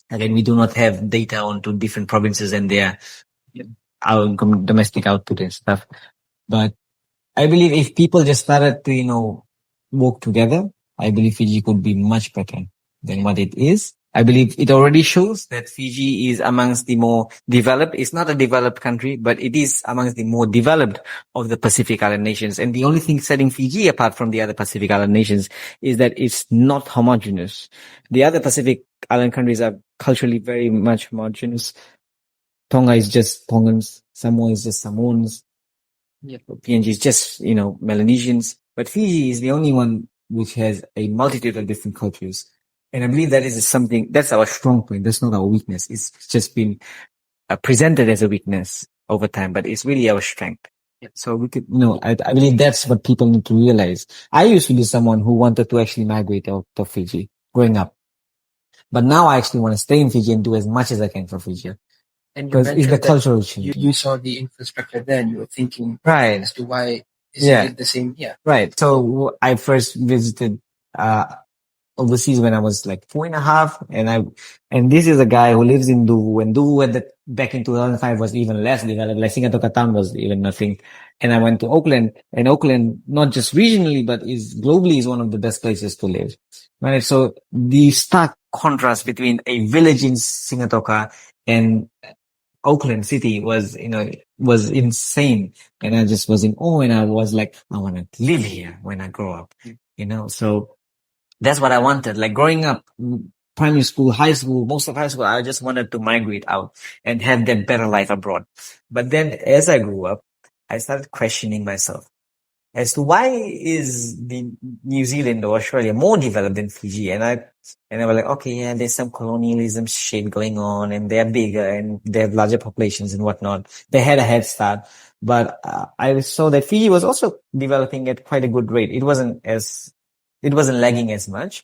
S2: Again, we do not have data on to different provinces and their domestic output and stuff. But I believe if people just started to, work together, I believe Fiji could be much better than what it is. I believe it already shows that Fiji is amongst the more developed. It's not a developed country, but it is amongst the more developed of the Pacific Island nations. And the only thing setting Fiji apart from the other Pacific Island nations is that it's not homogeneous. The other Pacific Island countries are culturally very much homogeneous. Tonga is just Tongans. Samoa is just Samoans. PNG is just, Melanesians. But Fiji is the only one which has a multitude of different cultures. And I believe that is something, that's our strong point. That's not our weakness. It's just been presented as a weakness over time, but it's really our strength. So we could, I believe that's what people need to realize. I used to be someone who wanted to actually migrate out of Fiji growing up. But now I actually want to stay in Fiji and do as much as I can for Fiji. Because it's the cultural change.
S1: You saw the infrastructure there and you were thinking
S2: right
S1: as to why isn't it the same here.
S2: Right. So I first visited overseas when I was like 4.5, and this is a guy who lives in Duvu, and Duvu back in 2005 was even less developed. Like Sigatoka town was even nothing. And I went to Auckland, and Auckland, not just regionally, but globally is one of the best places to live. Right. So the stark contrast between a village in Sigatoka and Auckland City was insane. And I just was in awe, and I was like, I want to live here when I grow up, so that's what I wanted. Like growing up, primary school, high school, most of high school, I just wanted to migrate out and have that better life abroad. But then as I grew up, I started questioning myself as to why is the New Zealand or Australia more developed than Fiji? And I was like, okay, yeah, there's some colonialism shit going on, and they're bigger and they have larger populations and whatnot. They had a head start, but I saw that Fiji was also developing at quite a good rate. It wasn't lagging as much.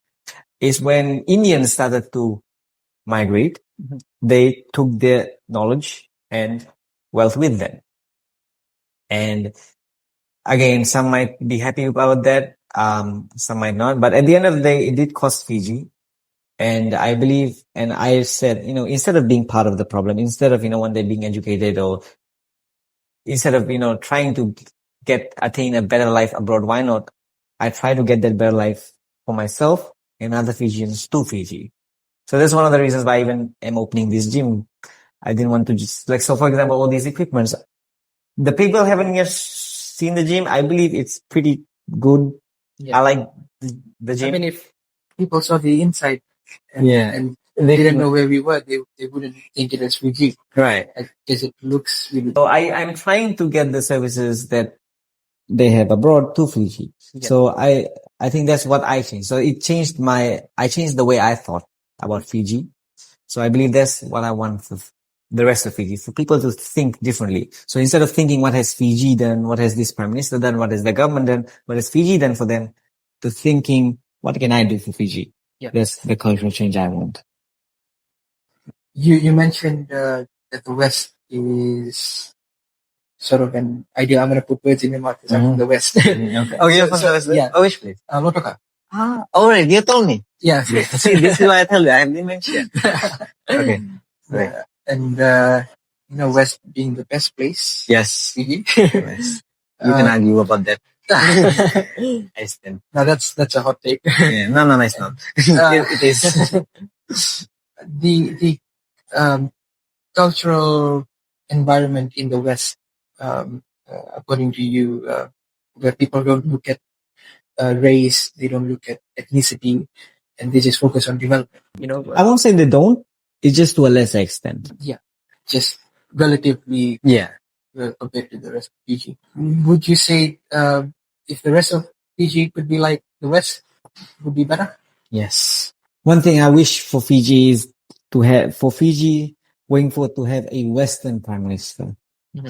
S2: It's when Indians started to migrate, they took their knowledge and wealth with them. And again, some might be happy about that, some might not. But at the end of the day, it did cost Fiji. And I believe, and I said, instead of being part of the problem, instead of, one day being educated, or instead of, trying to attain a better life abroad, why not? I try to get that better life for myself and other Fijians to Fiji. So that's one of the reasons why I even am opening this gym. I didn't want to just, so for example, all these equipments, the people haven't yet seen the gym. I believe it's pretty good. Yeah. I like the gym.
S1: I mean, if people saw the inside and they didn't know where we were, they wouldn't think it as Fiji.
S2: Right.
S1: Because it looks really...
S2: So I'm trying to get the services that they have abroad to Fiji. Yeah. So I think that's what I changed. So I changed the way I thought about Fiji. So I believe that's what I want for the rest of Fiji, for people to think differently. So instead of thinking, what has Fiji done? What has this prime minister done? What has the government done? What has Fiji done for them? To thinking, what can I do for Fiji? Yeah. That's the cultural change I want.
S1: You mentioned that the West is sort of an idea. I'm going to put words in your mouth because I'm from the West.
S2: Okay. Oh, you're from the West?
S1: Yeah.
S2: Oh, which place?
S1: Lotoka.
S2: Alright, you told me.
S1: Yeah.
S2: See, this is why I tell you, I have dementia. Okay. Right.
S1: And, West being the best place.
S2: Yes.
S1: Fiji.
S2: Yes. You can argue about that. I stand.
S1: Now that's a hot take.
S2: Yeah. No, it's not. It is.
S1: The cultural environment in the West, according to you, where people don't look at race, they don't look at ethnicity, and they just focus on development.
S2: I won't say they don't. It's just to a lesser extent.
S1: Yeah, just relatively.
S2: Yeah.
S1: Compared to the rest of Fiji, would you say if the rest of Fiji could be like the West, would be better?
S2: Yes. One thing I wish for Fiji is going forward to have a Western Prime Minister.
S1: Mm-hmm.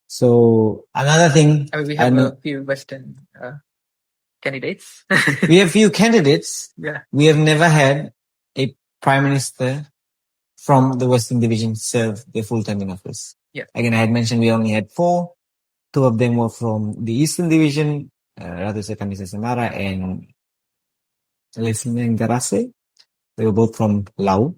S2: So another thing,
S1: we have a few Western candidates.
S2: We have few candidates.
S1: Yeah.
S2: We have never had a Prime Minister from the Western Division serve their full time in office.
S1: Yeah.
S2: Again, I had mentioned we only had 4. 2 of them were from the Eastern Division, Ratu Sekandisa Samara and Lesina Garase. They were both from Laos.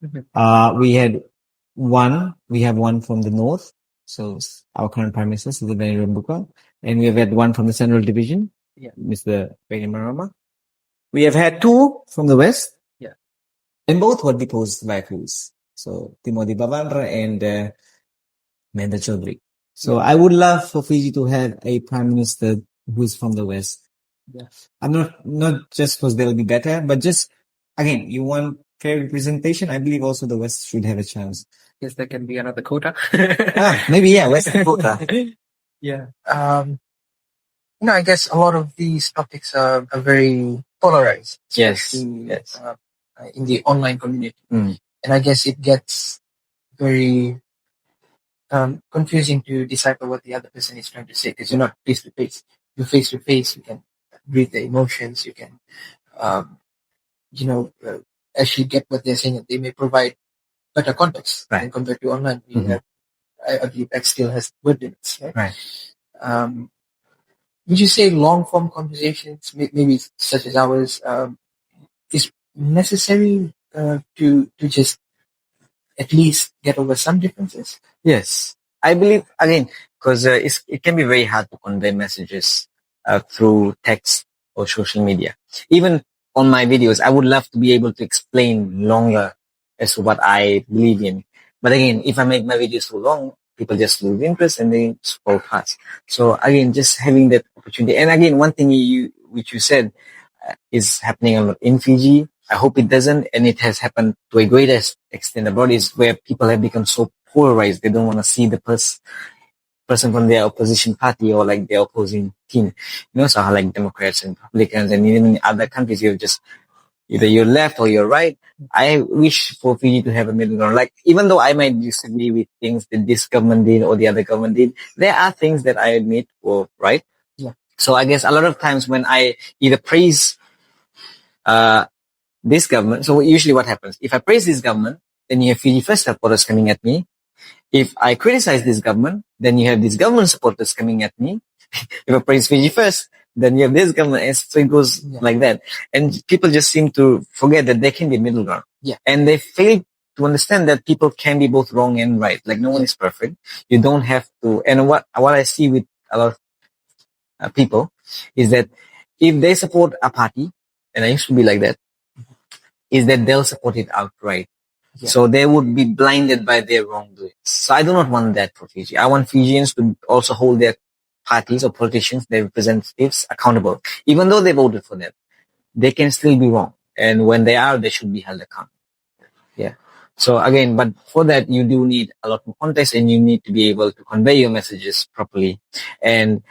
S1: Mm-hmm.
S2: We have one from the North. So our current Prime Minister, Siti Rambuka. And we have had one from the Central Division, Mr. Penny Marama. We have had 2 from the West.
S1: Yeah.
S2: And both were deposed by Coups. So Timothy Bavandra and Mehndra Chaudhry. So I would love for Fiji to have a Prime Minister who is from the West.
S1: Yeah.
S2: I'm not just because they'll be better, but just, again, you want fair representation. I believe also the West should have a chance.
S1: Yes, there can be another quota.
S2: Maybe, yeah, Western quota.
S1: Yeah. I guess a lot of these topics are very polarized.
S2: Yes.
S1: In the online community.
S2: Mm.
S1: And I guess it gets very confusing to decipher what the other person is trying to say because you're not face to face. You're face to face. You can read the emotions. You can, actually get what they're saying. They may provide better context than compared to online. I believe X still has word limits.
S2: Right.
S1: Would you say long form conversations, maybe such as ours, is necessary to just at least get over some differences?
S2: Yes. I believe, again, because it can be very hard to convey messages through text or social media. Even on my videos, I would love to be able to explain longer as to what I believe in. But again, if I make my videos too long, people just lose interest and they scroll past. So again, just having that opportunity. And again, one thing which you said is happening a lot in Fiji. I hope it doesn't, and it has happened to a greater extent abroad, is where people have become so polarized. They don't want to see the person from their opposition party or like their opposing team. So how like Democrats and Republicans and even in other countries, you're just either you're left or you're right. I wish for Fiji to have a middle ground. Like, even though I might disagree with things that this government did or the other government did, there are things that I admit were right.
S1: Yeah.
S2: So I guess a lot of times when I either praise this government, so usually what happens, if I praise this government, then you have Fiji First supporters coming at me. If I criticize this government, then you have these government supporters coming at me. If I praise Fiji First, then you have this government, and so it goes like that. And people just seem to forget that there can be a middle ground.
S1: Yeah.
S2: And they fail to understand that people can be both wrong and right. Like, no one is perfect. You don't have to. And what I see with a lot of people is that if they support a party, and I used to be like that, is that they'll support it outright. Yeah. So they would be blinded by their wrongdoings. So I do not want that for Fiji. I want Fijians to also hold their parties or politicians, their representatives, accountable. Even though they voted for them, they can still be wrong. And when they are, they should be held accountable. Yeah. So again, but for that, you do need a lot more context and you need to be able to convey your messages properly. And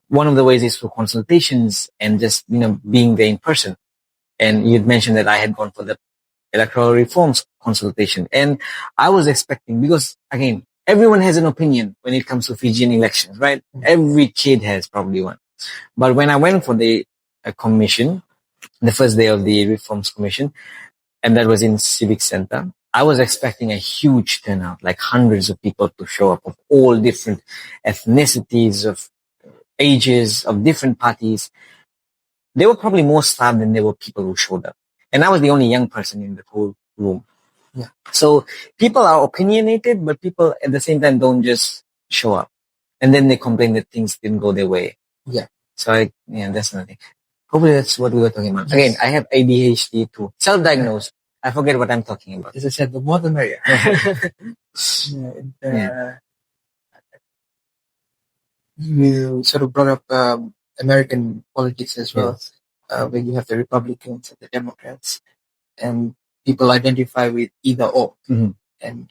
S2: one of the ways is through consultations and just, being there in person. And you'd mentioned that I had gone for the electoral reforms consultation. And I was expecting, because again, everyone has an opinion when it comes to Fijian elections, right? Every kid has probably one. But when I went for the commission, the first day of the reforms commission, and that was in Civic Center, I was expecting a huge turnout, like hundreds of people to show up of all different ethnicities, of ages, of different parties. There were probably more staff than there were people who showed up. And I was the only young person in the whole room.
S1: Yeah.
S2: So people are opinionated, but people at the same time don't just show up. And then they complain that things didn't go their way.
S1: Yeah.
S2: So that's nothing. Hopefully that's what we were talking about. Again, I have ADHD too. Self-diagnosed. I forget what I'm talking about.
S1: As I said, the more the merrier. You sort of brought up American politics as well, where you have the Republicans and the Democrats, and people identify with either or.
S2: Mm-hmm.
S1: And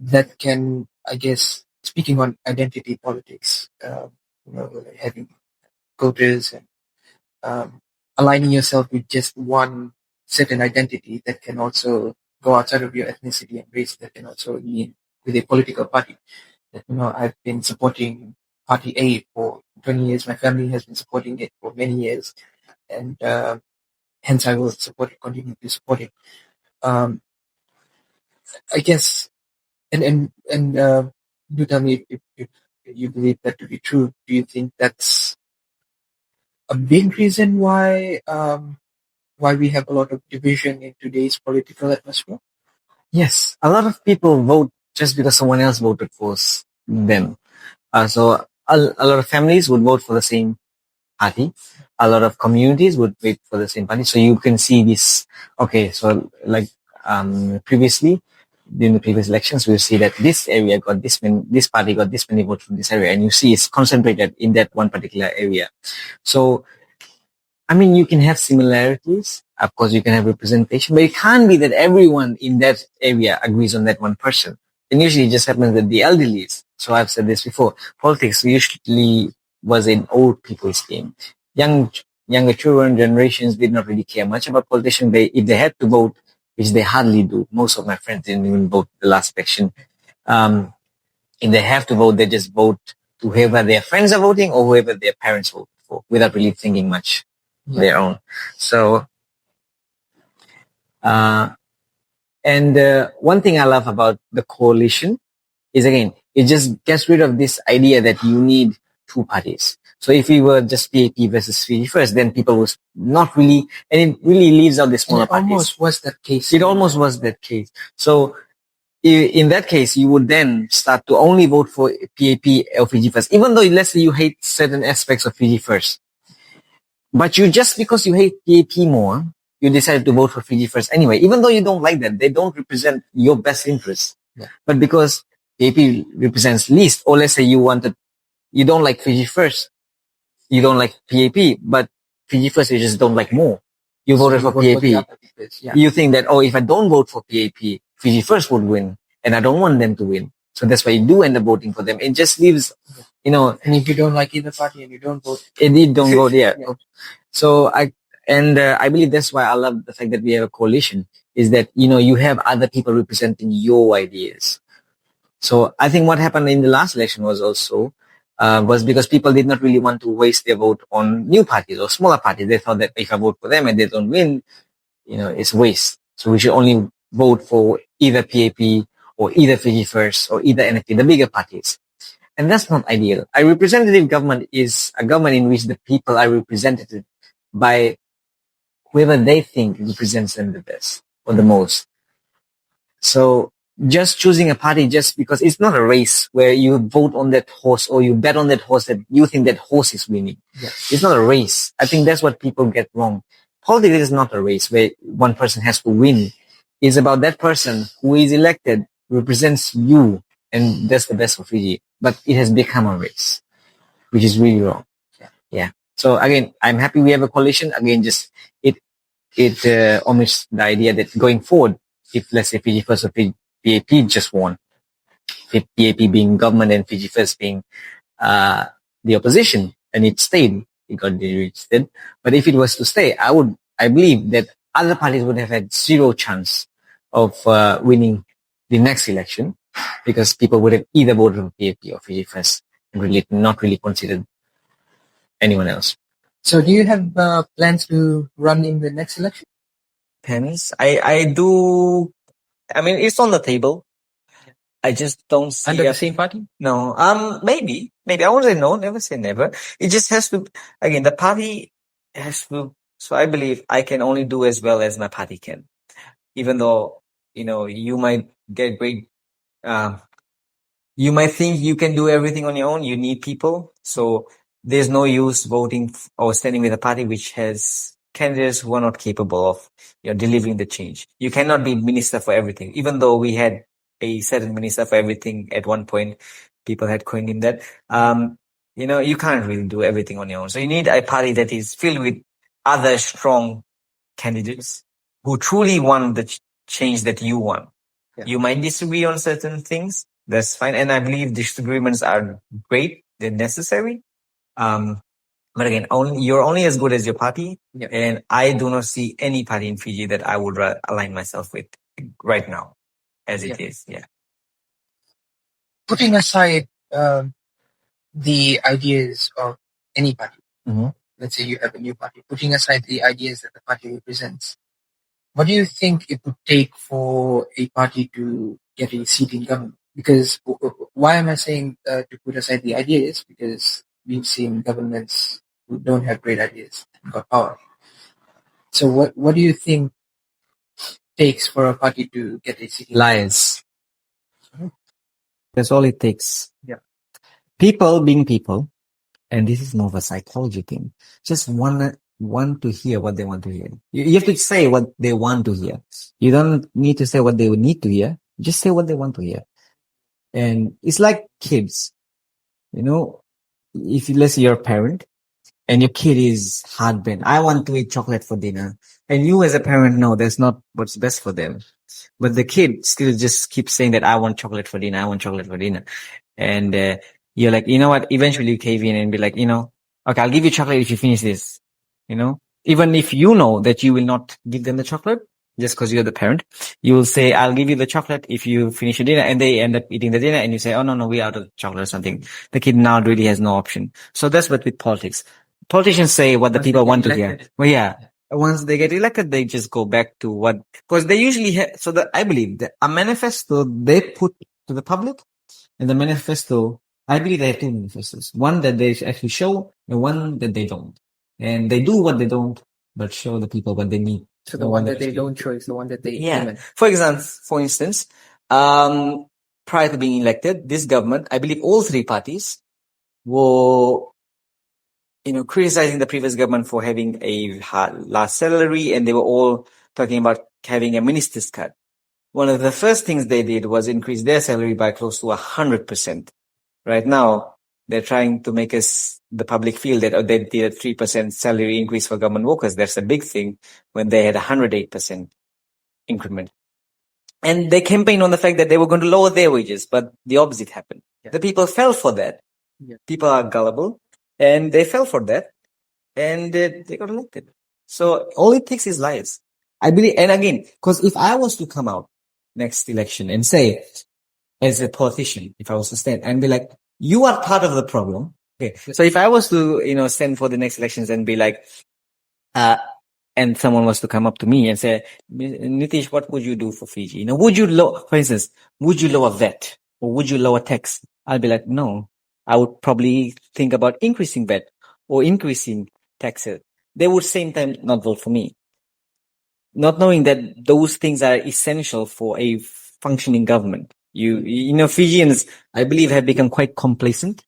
S1: that can, I guess, speaking on identity politics, having quotas and aligning yourself with just one certain identity that can also go outside of your ethnicity and race, that can also mean with a political party. I've been supporting Party A for 20 years. My family has been supporting it for many years. And hence I will continue to support it. I guess, and do tell me if you believe that to be true. Do you think that's a big reason why we have a lot of division in today's political atmosphere?
S2: Yes, a lot of people vote just because someone else voted for them. So a lot of families would vote for the same party. A lot of communities would vote for the same party. So you can see this. Okay, so like previously, during the previous elections, we'll see that this area got this many, this party got this many votes from this area, and you see it's concentrated in that one particular area. So, I mean, you can have similarities. Of course, you can have representation, but it can't be that everyone in that area agrees on that one person. And usually it just happens that the elderlies. So I've said this before. Politics usually was an old people's game. Younger children, generations did not really care much about politicians. If they had to vote, which they hardly do. Most of my friends didn't even vote the last election. If they have to vote, they just vote to whoever their friends are voting or whoever their parents vote for, without really thinking much their own. So, one thing I love about the coalition is, again, it just gets rid of this idea that you need two parties. So if we were just PAP versus Fiji First, then people was not really, and it really leaves out the smaller parties.
S1: It almost was that case.
S2: It almost was that case. So in that case, you would then start to only vote for PAP or Fiji First, even though, let's say, you hate certain aspects of Fiji First. But just because you hate PAP more, you decided to vote for Fiji First anyway, even though you don't like that. They don't represent your best interests.
S1: Yeah.
S2: But because PAP represents least, or let's say you don't like Fiji First, you don't like PAP, but Fiji First you just don't like more. You voted for PAP. You think that, if I don't vote for PAP, Fiji First would win, and I don't want them to win. So that's why you do end up voting for them. It just leaves,
S1: And if you don't like either party and you don't vote,
S2: you don't vote, yeah. So I believe that's why I love the fact that we have a coalition, is that, you have other people representing your ideas. So I think what happened in the last election was also, was because people did not really want to waste their vote on new parties or smaller parties. They thought that if I vote for them and they don't win, it's waste. So we should only vote for either PAP or either Fiji First or either NFP, the bigger parties. And that's not ideal. A representative government is a government in which the people are represented by whoever they think represents them the best or the most. So just choosing a party just because it's not a race where you vote on that horse or you bet on that horse that you think that horse is winning.
S1: Yeah.
S2: It's not a race. I think that's what people get wrong. Politics is not a race where one person has to win. It's about that person who is elected represents you, and that's the best for Fiji. But it has become a race, which is really wrong. Yeah. So again, I'm happy we have a coalition. Again, just it omits the idea that going forward, if let's say Fiji First or PAP just won, with PAP being government and Fiji First being the opposition, and it stayed, it got delisted. But if it was to stay, I believe that other parties would have had zero chance of winning the next election, because people would have either voted for PAP or Fiji First and really not really considered anyone else.
S1: So do you have plans to run in the next election?
S2: depends. I do. I mean, it's on the table. I just don't see
S1: Under the same party?
S2: No. Maybe. I won't say no. Never say never. It just has to. Again, the party has to. So I believe I can only do as well as my party can. Even though you might get great. You might think you can do everything on your own. You need people. So there's no use voting or standing with a party which has candidates who are not capable of delivering the change. You cannot be minister for everything. Even though we had a certain minister for everything at one point, people had coined him that. You can't really do everything on your own. So you need a party that is filled with other strong candidates who truly want the change that you want.
S1: Yeah.
S2: You might disagree on certain things. That's fine. And I believe disagreements are great. They're necessary. But again, you're only as good as your party.
S1: Yeah.
S2: And I do not see any party in Fiji that I would align myself with right now as it is. Yeah.
S1: Putting aside the ideas of any party, let's say you have a new party, putting aside the ideas that the party represents, what do you think it would take for a party to get a seat in government? Because why am I saying to put aside the ideas? Because we've seen governments who don't have great ideas and got power. So what do you think takes for a party to get a seat?
S2: Lies. That's all it takes.
S1: Yeah.
S2: People being people, and this is more of a psychology thing, just want to hear what they want to hear. You have to say what they want to hear. You don't need to say what they would need to hear. Just say what they want to hear. And it's like kids. If let's say you're a parent and your kid is heartbent, I want to eat chocolate for dinner. And you as a parent know that's not what's best for them. But the kid still just keeps saying that I want chocolate for dinner. I want chocolate for dinner. And you're like, you know what? Eventually you cave in and be like, okay, I'll give you chocolate if you finish this. Even if you know that you will not give them the chocolate, just because you're the parent, you will say, I'll give you the chocolate if you finish your dinner, and they end up eating the dinner and you say, oh, no, we're out of chocolate or something. The kid now really has no option. So that's what with politics. Politicians say what the people want to hear. Well, yeah. Once they get elected, they just go back to what, because they usually I believe that a manifesto they put to the public, and the manifesto, I believe they have two manifestos. One that they actually show and one that they don't. And they do what they don't, but show the people what they need.
S1: So the one that they don't show is the one that they implement.
S2: For instance, prior to being elected, this government, I believe all three parties were, criticizing the previous government for having a large salary, and they were all talking about having a minister's cut. One of the first things they did was increase their salary by close to 100%. Right now, they're trying to make the public feel that they did a 3% salary increase for government workers. That's a big thing when they had 108% increment. And they campaigned on the fact that they were going to lower their wages, but the opposite happened. Yeah. The people fell for that. Yeah. People are gullible, and they fell for that, and they got elected. So all it takes is lies. I believe, and again, because if I was to come out next election and say, as a politician, if I was to stand and be like, you are part of the problem. Okay. So if I was to, stand for the next elections and be like, and someone was to come up to me and say, Nitish, what would you do for Fiji? Would you for instance, would you lower VAT or would you lower tax? I'll be like, no, I would probably think about increasing VAT or increasing taxes. They would same time not vote for me. Not knowing that those things are essential for a functioning government. Fijians, I believe, have become quite complacent.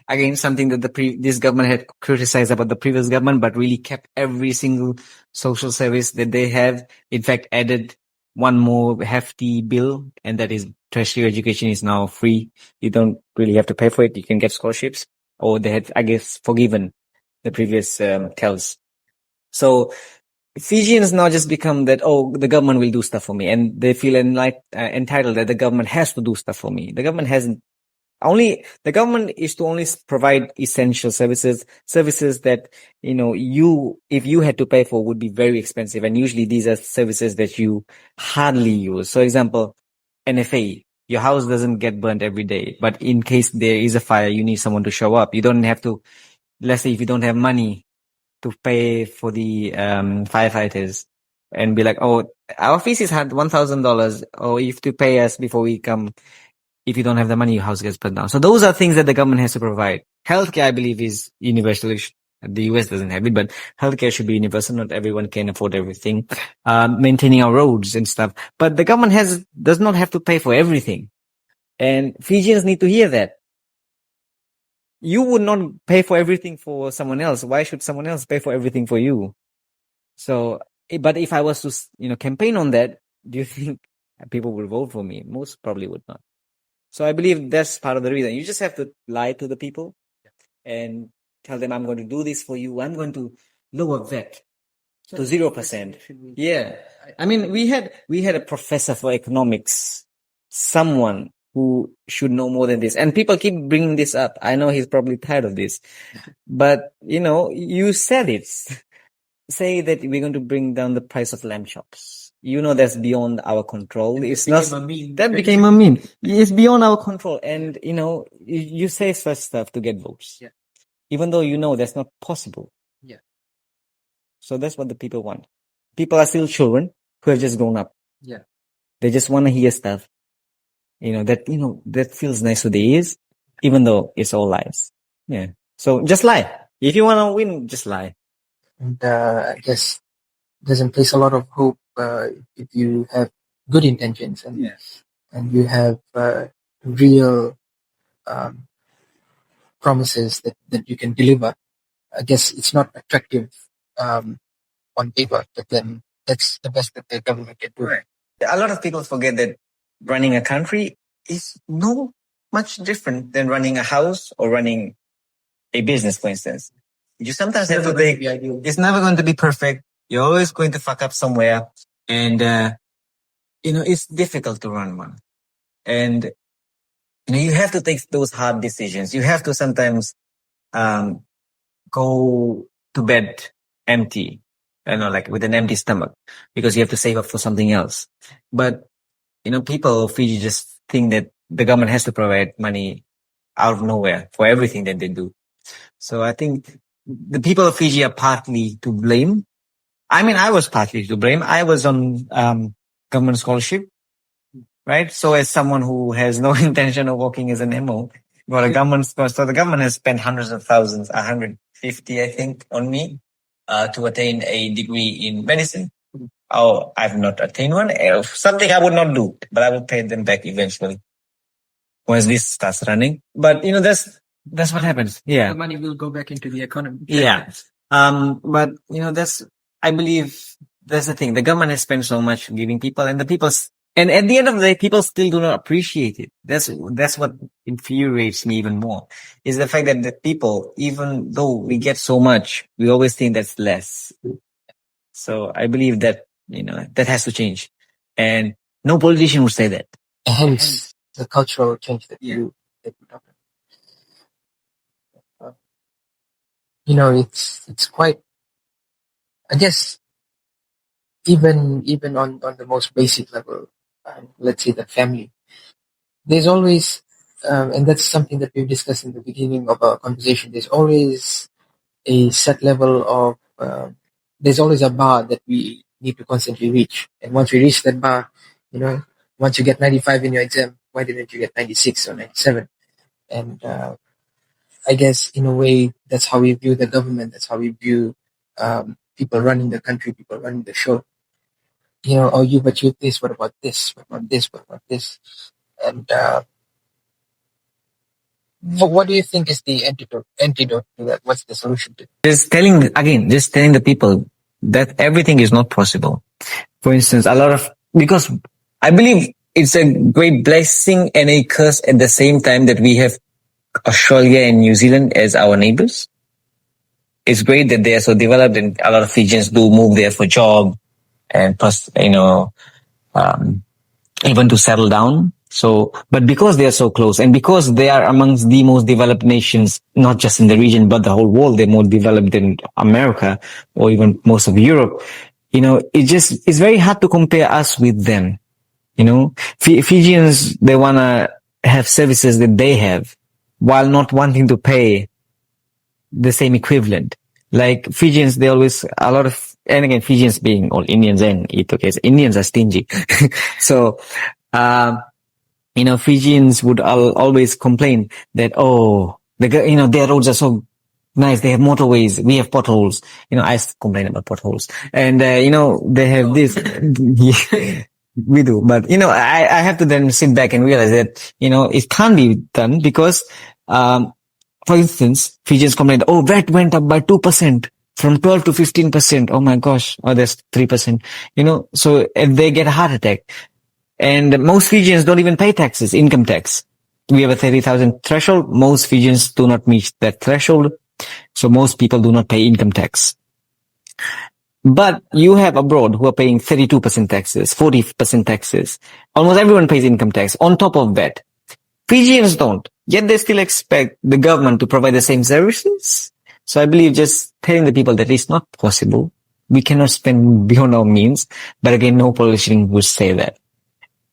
S2: Again, something that this government had criticized about the previous government, but really kept every single social service that they have. In fact, added one more hefty bill, and that is tertiary education is now free. You don't really have to pay for it. You can get scholarships, or they had, I guess, forgiven the previous tells. So Fijians now just become that, the government will do stuff for me, and they feel entitled that the government has to do stuff for me. The government is to only provide essential services that, if you had to pay for, would be very expensive. And usually these are services that you hardly use. For example, NFA, your house doesn't get burnt every day, but in case there is a fire, you need someone to show up. You don't have to, let's say if you don't have money to pay for the firefighters, and be like, oh, our fees is $1,000. Oh, you have to pay us before we come. If you don't have the money, your house gets put down. So those are things that the government has to provide. Healthcare, I believe, is universal. The US doesn't have it, but healthcare should be universal. Not everyone can afford everything. Maintaining our roads and stuff. But the government does not have to pay for everything. And Fijians need to hear that. You would not pay for everything for someone else. Why should someone else pay for everything for you? So, but if I was to, campaign on that, do you think people will vote for me? Most probably would not. So I believe that's part of the reason. You just have to lie to the people and tell them, I'm going to do this for you. I'm going to lower VAT to 0%. Yeah. I mean, we had a professor for economics, someone who should know more than this. And people keep bringing this up. I know he's probably tired of this, but you said it. Say that we're going to bring down the price of lamb chops. That's beyond our control. That became a meme. It's beyond our control. And, you say such stuff to get votes.
S1: Yeah.
S2: Even though that's not possible.
S1: Yeah.
S2: So that's what the people want. People are still children who have just grown up.
S1: Yeah.
S2: They just want to hear stuff, that feels nice to the ears, even though it's all lies. Yeah. So just lie. If you want to win, just lie.
S1: And I guess doesn't place a lot of hope if you have good intentions and you have real promises that you can deliver. I guess it's not attractive on paper, but then that's the best that the government can do.
S2: Right. A lot of people forget that running a country is no much different than running a house or running a business, for instance. You sometimes have to think it's never going to be perfect. You're always going to fuck up somewhere. And, it's difficult to run one. And, you have to take those hard decisions. You have to sometimes, go to bed empty, like with an empty stomach, because you have to save up for something else. But, people of Fiji just think that the government has to provide money out of nowhere for everything that they do. So I think the people of Fiji are partly to blame. I mean, I was partly to blame. I was on government scholarship, right? So as someone who has no intention of working as an MO, so the government has spent hundreds of thousands, 150, I think, on me to attain a degree in medicine. Oh, I've not attained one. Something I would not do, but I will pay them back eventually once this starts running. But that's what happens. Yeah.
S1: The money will go back into the economy.
S2: Yeah. But I believe that's the thing. The government has spent so much giving people, and and at the end of the day, people still do not appreciate it. That's what infuriates me even more, is the fact that the people, even though we get so much, we always think that's less. So I believe that, that has to change. And no politician would say that.
S1: Hence the cultural change that you talk about. It's quite, I guess, even on the most basic level, let's say the family, there's always, and that's something that we've discussed in the beginning of our conversation, there's always a set level of, there's always a bar that we need to constantly reach. And once we reach that bar, once you get 95 in your exam, why didn't you get 96 or 97? And I guess in a way, that's how we view the government. That's how we view people running the country, people running the show. You've achieved this. What about this? What about this? What about this? And what do you think is the antidote to that? What's the solution to it?
S2: Just telling the people that everything is not possible. For instance, because I believe it's a great blessing and a curse at the same time that we have Australia and New Zealand as our neighbors. It's great that they are so developed, and a lot of Fijians do move there for job and plus, even to settle down. So, but because they are so close and because they are amongst the most developed nations, not just in the region, but the whole world, they're more developed than America or even most of Europe. It's very hard to compare us with them. Fijians, they want to have services that they have while not wanting to pay the same equivalent. Like Fijians, a lot of and again, Fijians being all Indians and Ethiopians, Indians are stingy. So, Fijians would always complain that, their roads are so nice. They have motorways. We have potholes. I complain about potholes. And, they have this. We do. But, I have to then sit back and realize that, it can't be done because, for instance, Fijians complain, VAT went up by 2%. From 12 to 15%. Oh my gosh. Oh, there's 3%. So they get a heart attack. And most Fijians don't even pay taxes, income tax. We have a 30,000 threshold. Most Fijians do not meet that threshold. So most people do not pay income tax. But you have abroad who are paying 32% taxes, 40% taxes. Almost everyone pays income tax on top of that. Fijians don't. Yet they still expect the government to provide the same services. So I believe just telling the people that it's not possible. We cannot spend beyond our means. But again, no politician would say that.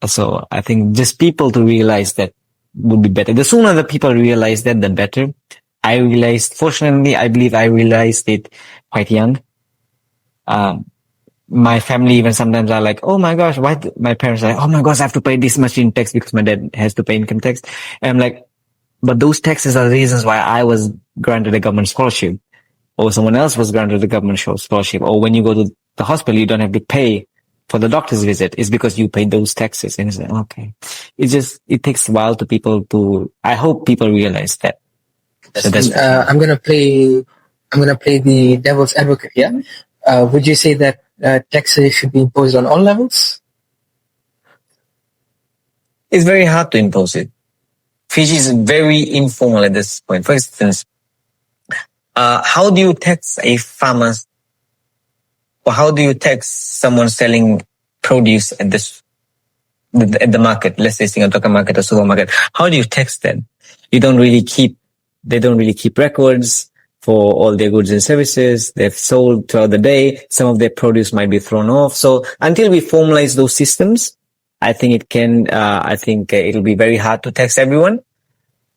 S2: So I think just people to realize that would be better. The sooner the people realize that, the better. Fortunately, I believe I realized it quite young. My family even sometimes are like, oh my gosh, why? My parents are like, oh my gosh, I have to pay this much in tax because my dad has to pay income tax. And I'm like, but those taxes are the reasons why I was granted a government scholarship, or someone else was granted a government scholarship, or when you go to the hospital, you don't have to pay for the doctor's visit. It's because you paid those taxes. And it's like, okay. It takes a while I hope people realize that. So
S1: I'm gonna play the devil's advocate here. Would you say that taxes should be imposed on all levels?
S2: It's very hard to impose it. Fiji is very informal at this point. For instance, how do you tax a farmer, or how do you tax someone selling produce at the market? Let's say Sigatoka market or supermarket. How do you tax them? They don't really keep records for all their goods and services they've sold throughout the day. Some of their produce might be thrown off. So until we formalize those systems, I think it'll be very hard to tax everyone.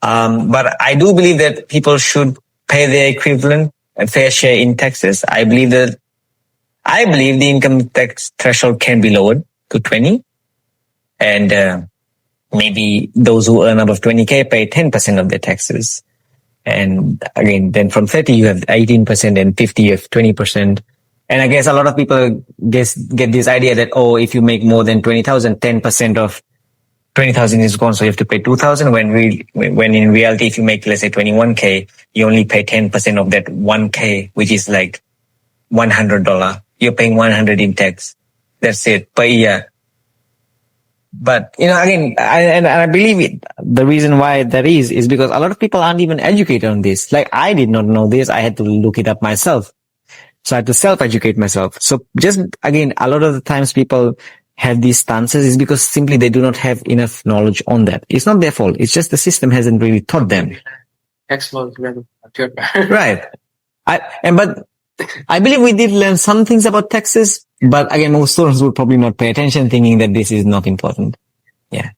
S2: But I do believe that people should pay their equivalent and fair share in taxes. I believe the income tax threshold can be lowered to 20, and maybe those who earn above 20K pay 10% of their taxes. And again, then from 30 you have 18%, and 50 you have 20%. And I guess a lot of people get this idea that, if you make more than 20,000, 10% of 20,000 is gone, so you have to pay 2,000. When in reality, if you make, let's say, 21K, you only pay 10% of that 1K, which is like $100. You're paying 100 in tax. That's it per year. But, again, I believe it. The reason why that is because a lot of people aren't even educated on this. Like, I did not know this. I had to look it up myself. So I had to self-educate myself. So just, again, a lot of the times people have these stances is because simply they do not have enough knowledge on that. It's not their fault. It's just the system hasn't really taught them.
S1: Excellent.
S2: Right. But I believe we did learn some things about taxes, but again, most students would probably not pay attention, thinking that this is not important. Yeah.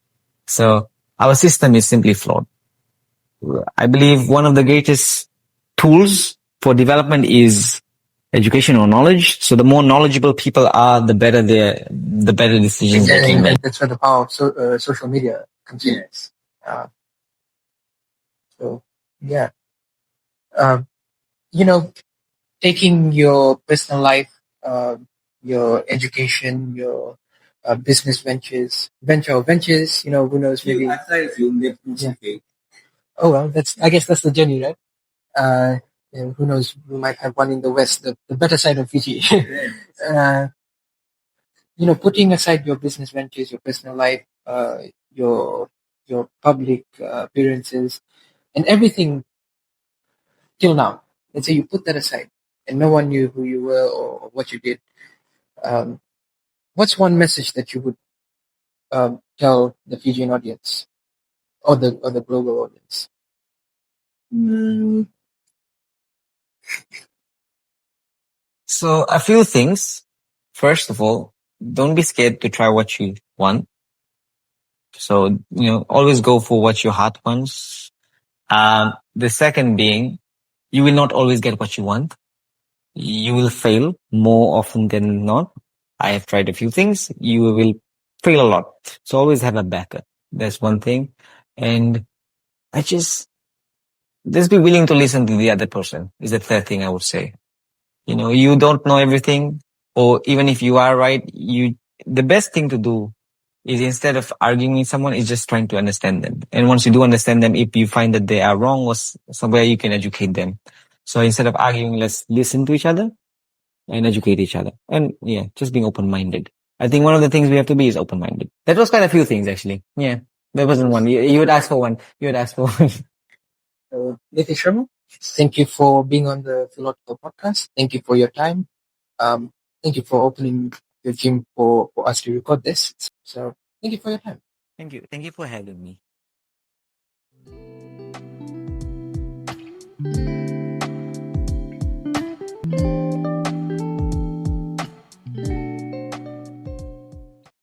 S2: So our system is simply flawed. I believe one of the greatest tools for development is education or knowledge. So the more knowledgeable people are, the better decisions they can make.
S1: That's where the power of social media comes in. So yeah, taking your personal life, your education, your business ventures, who knows, maybe. Yeah. Oh well, I guess that's the journey, right? Who knows, we might have one in the west, the better side of Fiji. Putting aside your business ventures, your personal life, your public appearances, and everything till now. Let's say you put that aside, and no one knew who you were or what you did. What's one message that you would tell the Fijian audience or the global audience?
S2: So a few things. First of all, don't be scared to try what you want. So, always go for what your heart wants. The second being, you will not always get what you want. you will fail more often than not. I have tried a few things. You will fail a lot. So always have a backup. That's one thing. And I just be willing to listen to the other person is the third thing I would say. You don't know everything, or even if you are right, the best thing to do is instead of arguing with someone is just trying to understand them. And once you do understand them, if you find that they are wrong or somewhere, you can educate them. So instead of arguing, let's listen to each other and educate each other. And yeah, just being open-minded. I think one of the things we have to be is open-minded. That was quite a few things actually. Yeah. There wasn't one. You would ask for one. You would ask for one.
S1: Nitish Sharma, thank you for being on the Philotical Podcast. Thank you for your time. Thank you for opening the gym for us to record this. So thank you for your time.
S2: Thank you. Thank you for having me.